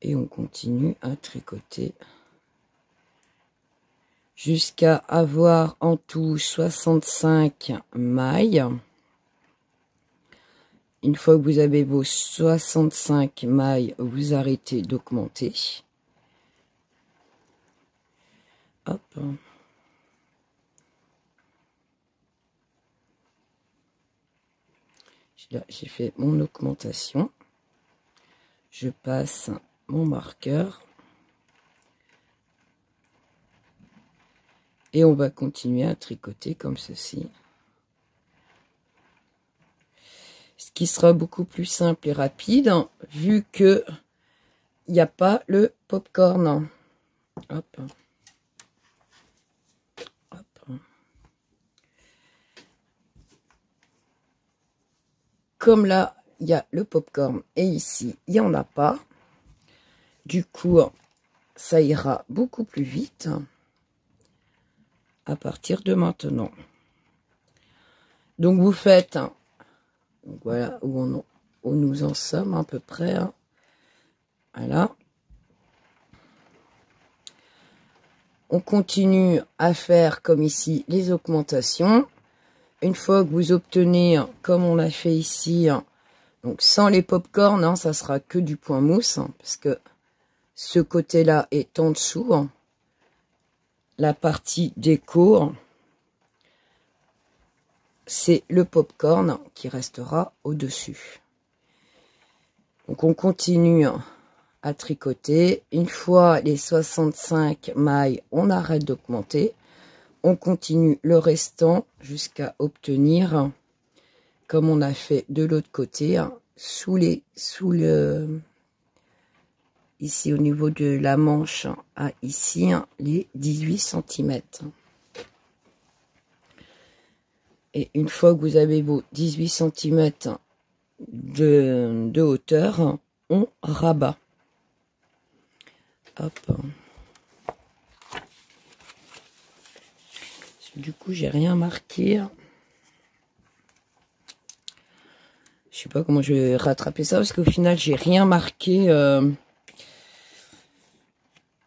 et on continue à tricoter jusqu'à avoir en tout 65 mailles. Une fois que vous avez vos 65 mailles, vous arrêtez d'augmenter. Hop. Là, j'ai fait mon augmentation. Je passe mon marqueur. Et on va continuer à tricoter comme ceci. Ce qui sera beaucoup plus simple et rapide, vu que il n'y a pas le popcorn. Hop. Hop. Comme là, il y a le popcorn et ici, il n'y en a pas. Du coup, ça ira beaucoup plus vite à partir de maintenant. Donc, vous faites... Donc, voilà où nous en sommes à peu près. Voilà. On continue à faire comme ici les augmentations. Une fois que vous obtenez, comme on a fait ici, donc sans les pop-corn, ça sera que du point mousse, parce que ce côté-là est en dessous. La partie déco, c'est le pop-corn qui restera au-dessus. Donc on continue à tricoter. Une fois les 65 mailles, on arrête d'augmenter. On continue le restant jusqu'à obtenir, comme on a fait de l'autre côté, ici au niveau de la manche, à ici, les 18 cm. Et une fois que vous avez vos 18 cm de hauteur, on rabat. Hop. Du coup, j'ai rien marqué. Je sais pas comment je vais rattraper ça, parce qu'au final, j'ai rien marqué.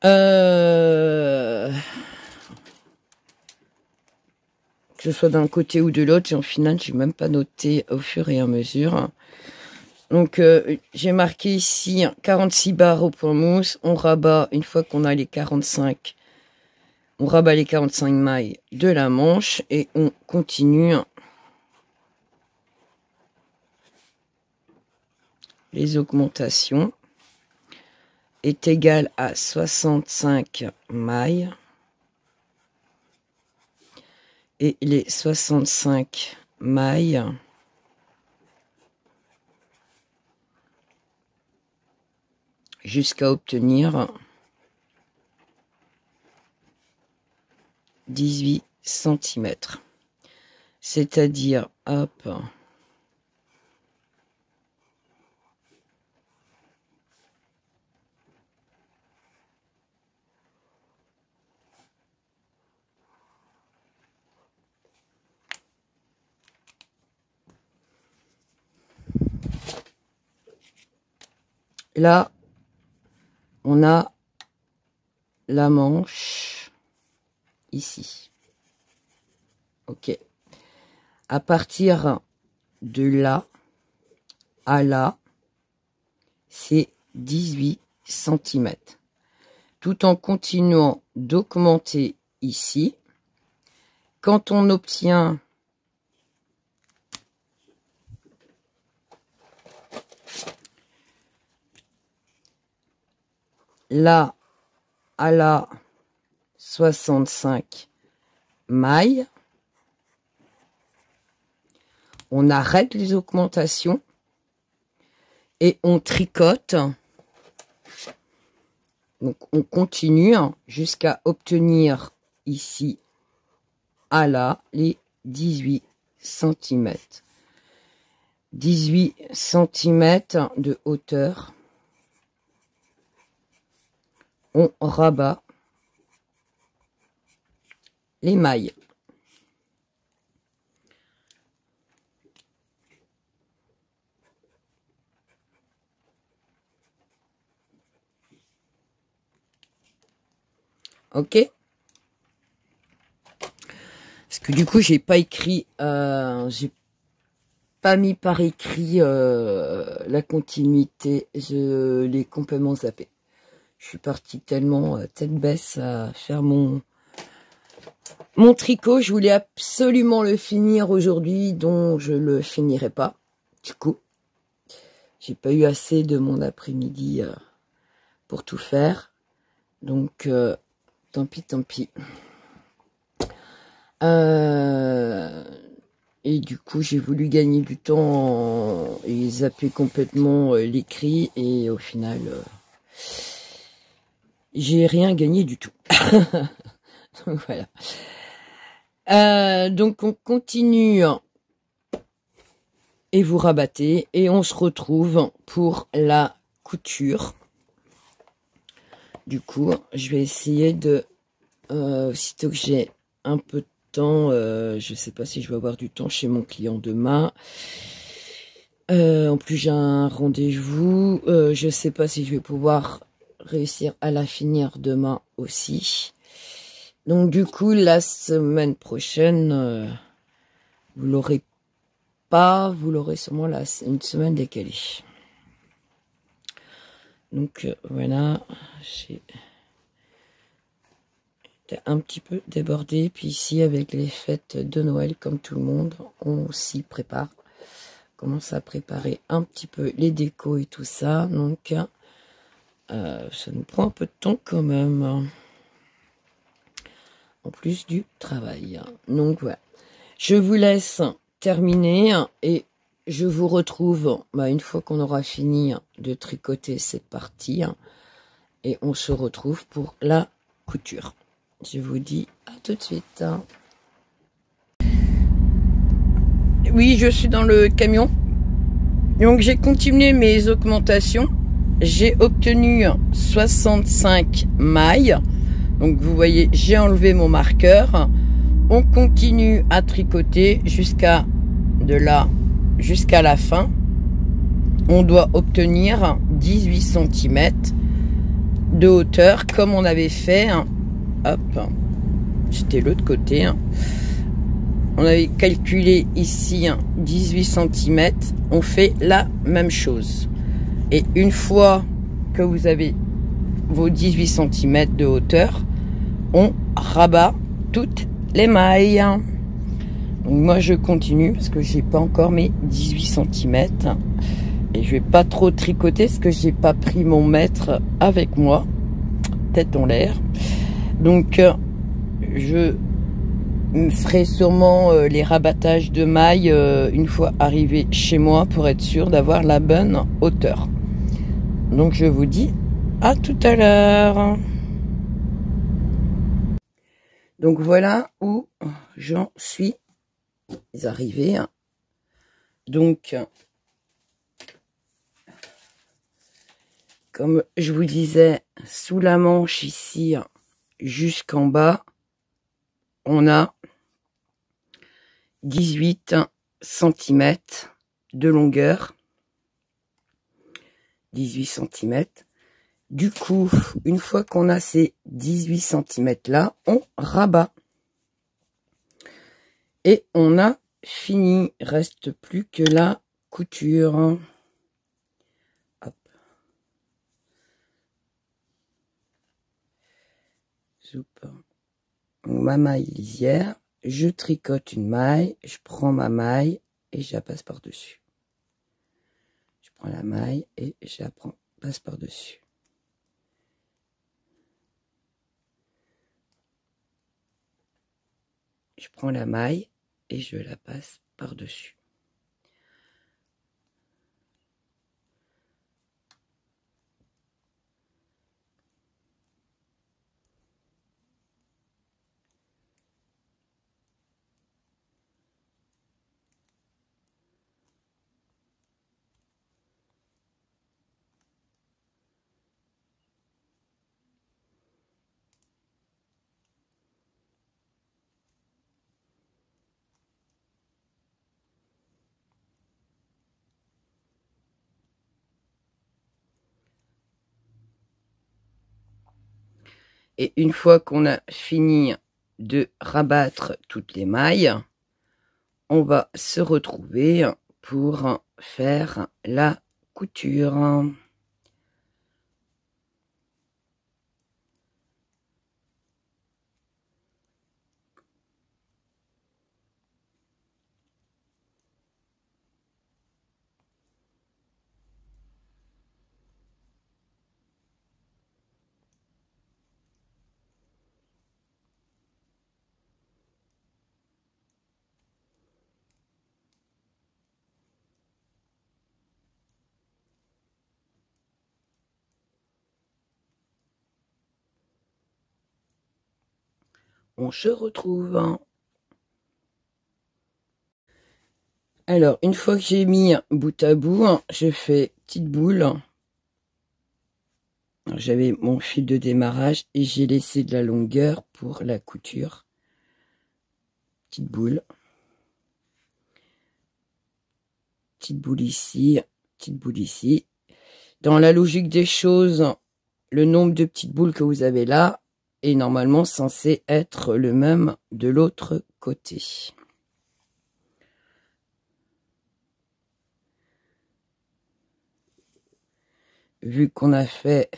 Que ce soit d'un côté ou de l'autre, et au final, j'ai même pas noté au fur et à mesure. Donc, j'ai marqué ici 46 barres au point mousse. On rabat une fois qu'on a les 45. On rabat les 45 mailles de la manche et on continue les augmentations. Est égal à 65 mailles. Et les 65 mailles jusqu'à obtenir 18 cm. C'est-à-dire, hop, là, on a la manche ici. Ok. À partir de là à là, c'est 18 cm. Tout en continuant d'augmenter ici. Quand on obtient là à la 65 mailles, on arrête les augmentations et on tricote. Donc on continue jusqu'à obtenir ici à là les 18 cm. 18 cm de hauteur. On rabat les mailles. Ok. Parce que du coup, j'ai pas écrit, j'ai pas mis par écrit la continuité, je l'ai complètement zappé. Je suis partie tellement tête baisse à faire mon Mon tricot, je voulais absolument le finir aujourd'hui, donc je le finirai pas. Du coup, j'ai pas eu assez de mon après-midi pour tout faire. Donc, tant pis, tant pis. Et du coup, j'ai voulu gagner du temps et zapper complètement l'écrit. Et au final, j'ai rien gagné du tout. Donc, voilà. Donc, on continue. Et vous rabattez. Et on se retrouve pour la couture. Du coup, je vais essayer de... aussitôt que j'ai un peu de temps, je sais pas si je vais avoir du temps chez mon client demain. En plus, j'ai un rendez-vous. Je sais pas si je vais pouvoir réussir à la finir demain aussi. Donc, du coup, la semaine prochaine, vous l'aurez pas. Vous l'aurez sûrement une semaine décalée. Donc, voilà. J'ai un petit peu débordé. Puis ici, avec les fêtes de Noël, comme tout le monde, on s'y prépare. Commence à préparer un petit peu les décos et tout ça. Donc, ça nous prend un peu de temps quand même. En plus du travail. Donc, voilà. Je vous laisse terminer et je vous retrouve une fois qu'on aura fini de tricoter cette partie. Et on se retrouve pour la couture. Je vous dis à tout de suite. Oui, je suis dans le camion. Donc j'ai continué mes augmentations. J'ai obtenu 65 mailles. Donc vous voyez, j'ai enlevé mon marqueur. On continue à tricoter jusqu'à la fin. On doit obtenir 18 cm de hauteur comme on avait fait. Hop, c'était l'autre côté. On avait calculé ici 18 cm. On fait la même chose. Et une fois que vous avez vos 18 cm de hauteur, on rabat toutes les mailles. Donc moi je continue parce que j'ai pas encore mes 18 cm. Et je vais pas trop tricoter parce que j'ai pas pris mon mètre avec moi. Tête en l'air. Donc je ferai sûrement les rabattages de mailles une fois arrivé chez moi pour être sûr d'avoir la bonne hauteur. Donc je vous dis à tout à l'heure. Donc voilà où j'en suis arrivée. Donc comme je vous disais, sous la manche ici jusqu'en bas, on a 18 cm de longueur. 18 cm. Du coup, une fois qu'on a ces 18 cm là, on rabat. Et on a fini. Reste plus que la couture. Hop. Zoup. Ma maille lisière. Je tricote une maille. Je prends ma maille et je la passe par-dessus. Je prends la maille et je la passe par-dessus. Je prends la maille et je la passe par-dessus. Et une fois qu'on a fini de rabattre toutes les mailles, on va se retrouver pour faire la couture. on se retrouve. Alors, une fois que j'ai mis bout à bout, je fais petite boule. J'avais mon fil de démarrage et j'ai laissé de la longueur pour la couture. Petite boule. Petite boule ici, petite boule ici. Dans la logique des choses, le nombre de petites boules que vous avez là est normalement censé être le même de l'autre côté. Vu qu'on a fait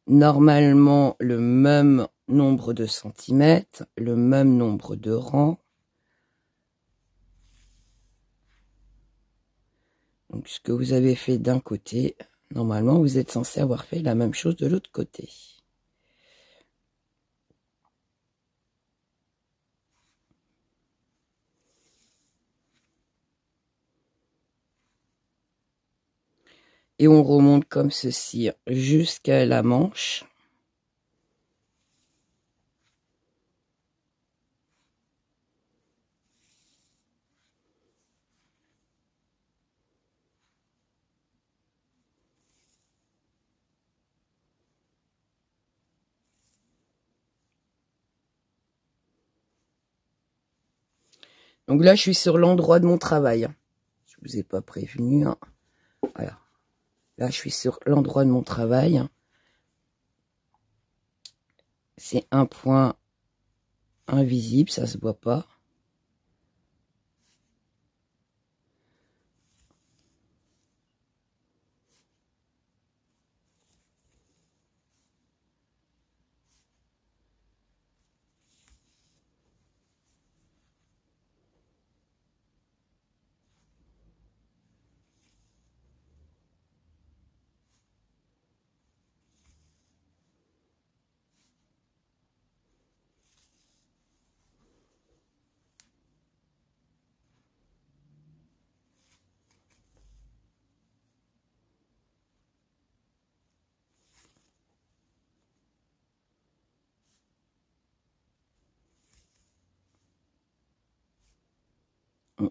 normalement le même nombre de centimètres, le même nombre de rangs. Donc ce que vous avez fait d'un côté, normalement vous êtes censé avoir fait la même chose de l'autre côté. Et on remonte comme ceci jusqu'à la manche. Donc là, je suis sur l'endroit de mon travail. Je vous ai pas prévenu. Voilà. Là, je suis sur l'endroit de mon travail. C'est un point invisible, ça se voit pas.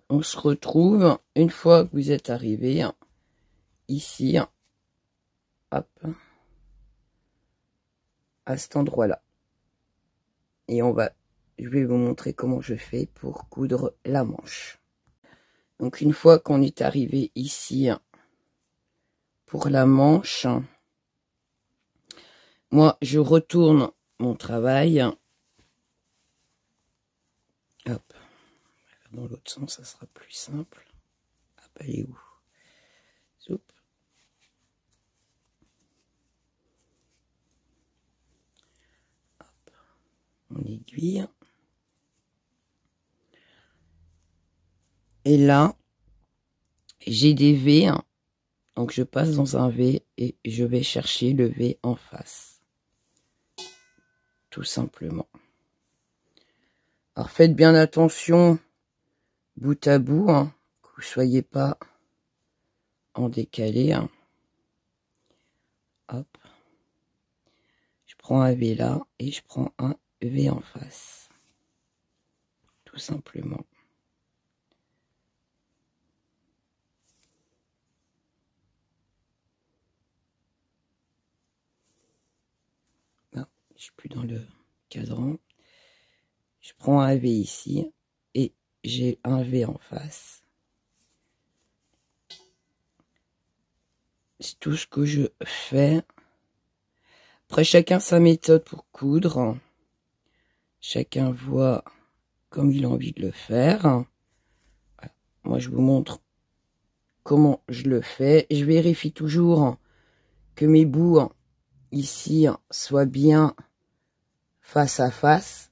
On se retrouve une fois que vous êtes arrivé ici, hop, à cet endroit-là. Et je vais vous montrer comment je fais pour coudre la manche. Donc une fois qu'on est arrivé ici pour la manche, moi je retourne mon travail. Hop, dans l'autre sens, ça sera plus simple. Hop, elle est où? Soup. Hop, mon aiguille. Et là, j'ai des V, donc je passe dans un V et je vais chercher le V en face. Tout simplement. Alors faites bien attention, bout à bout, que vous ne soyez pas en décalé. Hop. Je prends un V là et je prends un V en face. Tout simplement. Non, je suis plus dans le cadran. Je prends un V ici et j'ai un V en face. C'est tout ce que je fais. Après, chacun sa méthode pour coudre. Chacun voit comme il a envie de le faire. Moi, je vous montre comment je le fais. Je vérifie toujours que mes bouts ici soient bien face à face,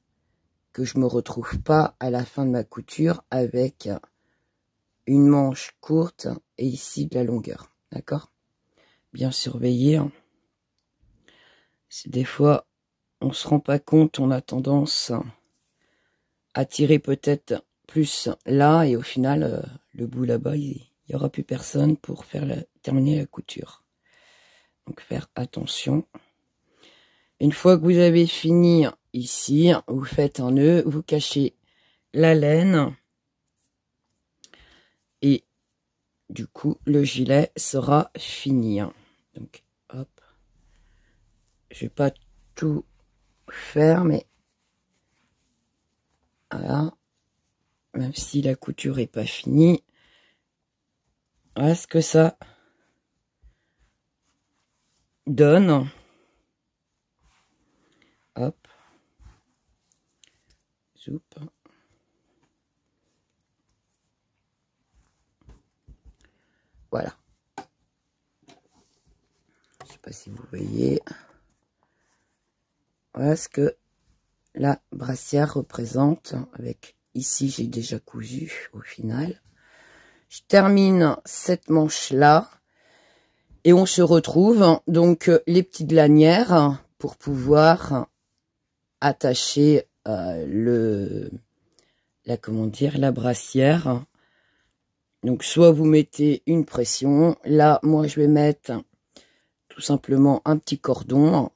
que je me retrouve pas à la fin de ma couture avec une manche courte et ici de la longueur. D'accord? Bien surveiller. C'est des fois, on se rend pas compte, on a tendance à tirer peut-être plus là et au final, le bout là-bas, il y aura plus personne pour terminer la couture. Donc faire attention. Une fois que vous avez fini ici, vous faites un nœud, vous cachez la laine et du coup le gilet sera fini. Donc hop, je vais pas tout faire, mais voilà, même si la couture est pas finie, voilà ce que ça donne. Hop, zoup. Voilà. Je sais pas si vous voyez. Voilà ce que la brassière représente. Avec ici, j'ai déjà cousu au final. Je termine cette manche là et on se retrouve donc les petites lanières pour pouvoir attacher la brassière. Donc soit vous mettez une pression, là moi je vais mettre tout simplement un petit cordon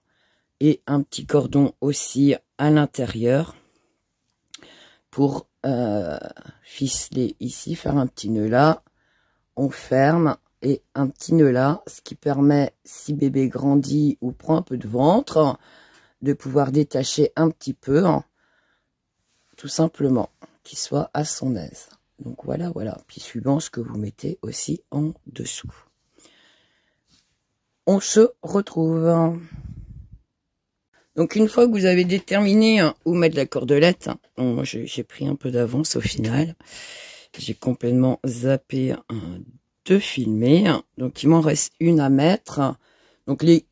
et un petit cordon aussi à l'intérieur pour ficeler ici, faire un petit nœud là, on ferme et un petit nœud là, ce qui permet, si bébé grandit ou prend un peu de ventre, de pouvoir détacher un petit peu, tout simplement, qu'il soit à son aise. Donc voilà, voilà. Puis suivant ce que vous mettez aussi en dessous. On se retrouve. Donc une fois que vous avez déterminé où mettre la cordelette, moi j'ai pris un peu d'avance au final. J'ai complètement zappé de filmer. Donc il m'en reste une à mettre. Donc les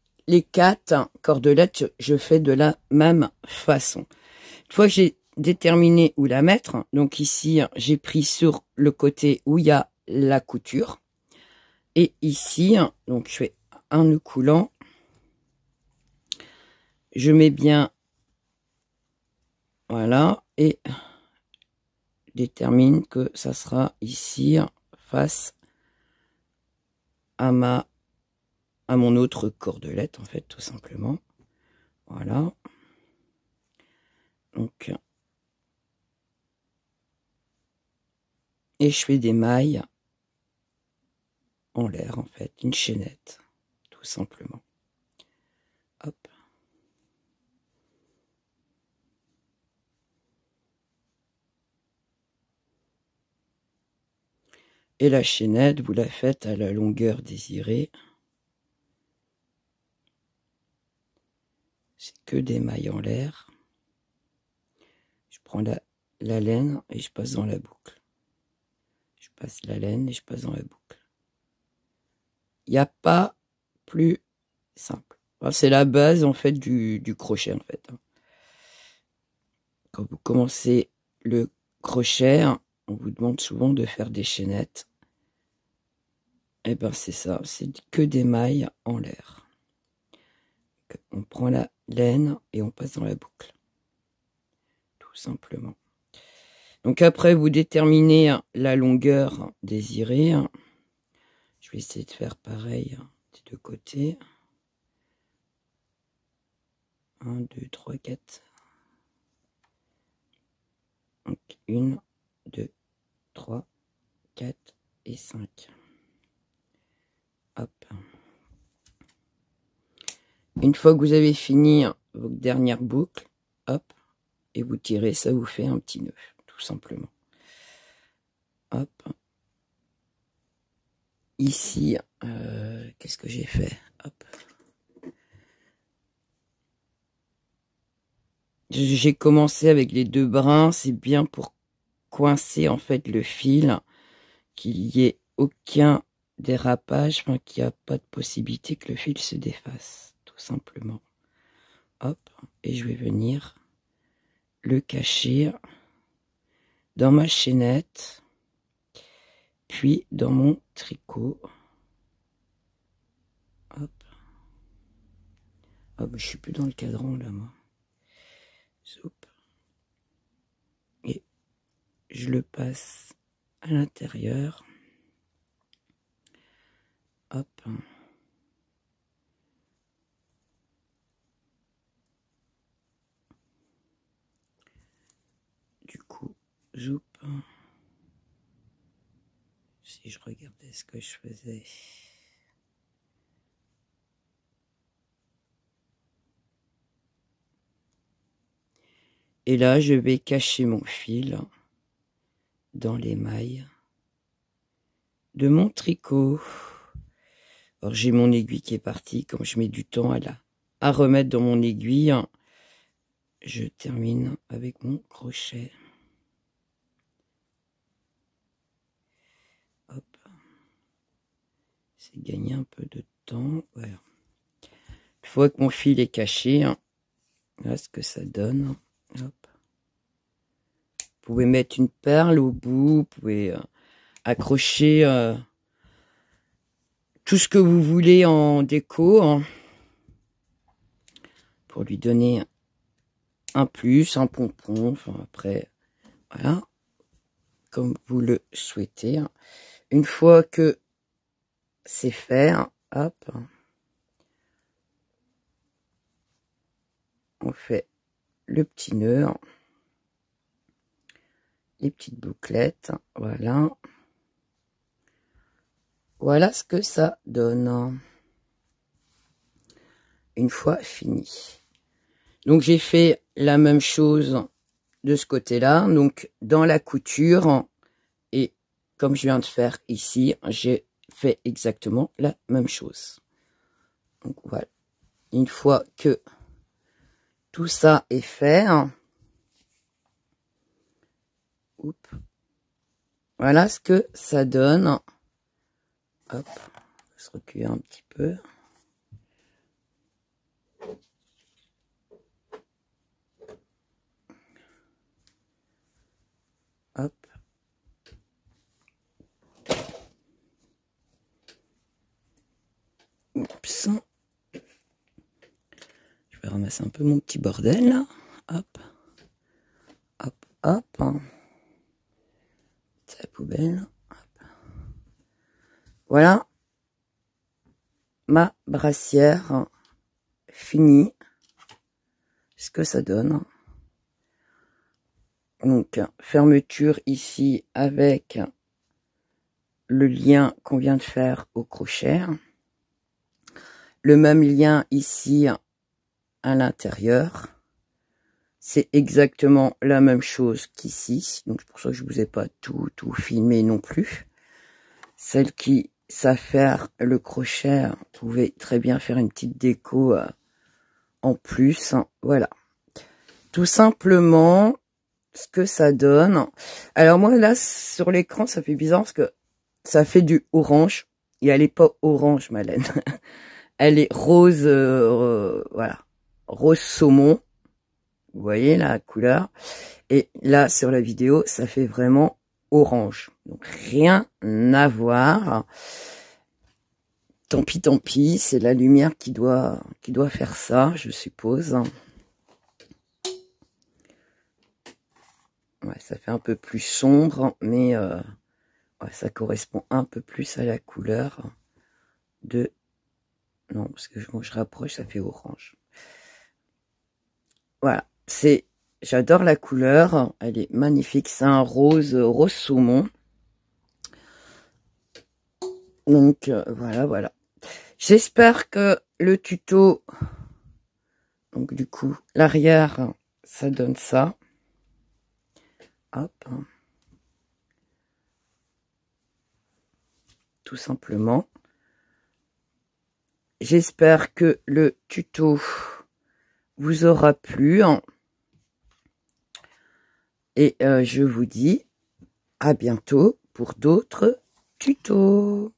4 cordelettes, je fais de la même façon. Une fois que j'ai déterminé où la mettre, donc ici j'ai pris sur le côté où il y a la couture. Et ici, donc je fais un nœud coulant. Je mets bien, voilà, et détermine que ça sera ici face à mon autre cordelette, en fait, tout simplement. Voilà. Donc, et je fais des mailles en l'air, en fait, une chaînette, tout simplement. Hop. Et la chaînette, vous la faites à la longueur désirée. C'est que des mailles en l'air. Je prends la laine et je passe dans la boucle. Je passe la laine et je passe dans la boucle. Il n'y a pas plus simple. Enfin, c'est la base, en fait, du crochet, en fait. Quand vous commencez le crochet, on vous demande souvent de faire des chaînettes. Et ben c'est ça, c'est que des mailles en l'air. On prend la laine et on passe dans la boucle. Tout simplement. Donc après, vous déterminez la longueur désirée. Je vais essayer de faire pareil des deux côtés. 1, 2, 3, 4. Donc 1, 2, 3, 4 et 5. Hop. Une fois que vous avez fini votre dernière boucle, hop, et vous tirez, ça vous fait un petit nœud, tout simplement. Hop. Ici, qu'est-ce que j'ai fait? Hop. J'ai commencé avec les 2 brins, c'est bien pour coincer en fait le fil, qu'il n'y ait aucun dérapage, enfin qu'il n'y a pas de possibilité que le fil se défasse, tout simplement. Hop, et je vais venir le cacher dans ma chaînette, puis dans mon tricot. Hop. Ah bah, je suis plus dans le cadran là, moi. Soup. Et je le passe à l'intérieur. Hop. Zoup. Si je regardais ce que je faisais. Et là, je vais cacher mon fil dans l'émail de mon tricot. Alors, j'ai mon aiguille qui est partie. Comme je mets du temps à remettre dans mon aiguille, je termine avec mon crochet. Hop. C'est gagner un peu de temps. Voilà. Une fois que mon fil est caché, voilà ce que ça donne. Hop. Vous pouvez mettre une perle au bout, vous pouvez accrocher tout ce que vous voulez en déco pour lui donner un plus, un pompon. Enfin, après, voilà, comme vous le souhaitez. Une fois que c'est fait, hop, on fait le petit nœud, les petites bouclettes, voilà. Voilà ce que ça donne. Une fois fini. Donc j'ai fait la même chose de ce côté-là. Donc dans la couture, et comme je viens de faire ici, j'ai fait exactement la même chose. Donc voilà. Une fois que tout ça est fait, voilà ce que ça donne. Hop, on va se reculer un petit peu. Hop. Oups. Je vais ramasser un peu mon petit bordel là. Hop. Hop, hop. C'est la poubelle. Hop. Voilà. Ma brassière finie. Ce que ça donne. Donc, fermeture ici avec le lien qu'on vient de faire au crochet. Le même lien ici à l'intérieur. C'est exactement la même chose qu'ici. Donc, c'est pour ça que je vous ai pas tout filmé non plus. Celles qui savent faire le crochet, vous pouvez très bien faire une petite déco en plus. Voilà. Tout simplement ce que ça donne. Alors moi là sur l'écran ça fait bizarre parce que ça fait du orange et elle est pas orange ma laine. Elle est rose, voilà, rose saumon. Vous voyez la couleur. Et là sur la vidéo ça fait vraiment orange. Donc rien à voir. Tant pis, c'est la lumière qui doit faire ça, je suppose. Ouais, ça fait un peu plus sombre, mais ouais, ça correspond un peu plus à la couleur de... Non, parce que quand je rapproche, ça fait orange. Voilà, c'est... J'adore la couleur, elle est magnifique, c'est un rose saumon. Donc, voilà. J'espère que le tuto... Donc, du coup, l'arrière, ça donne ça. Hop. Tout simplement. J'espère que le tuto vous aura plu. Et je vous dis à bientôt pour d'autres tutos.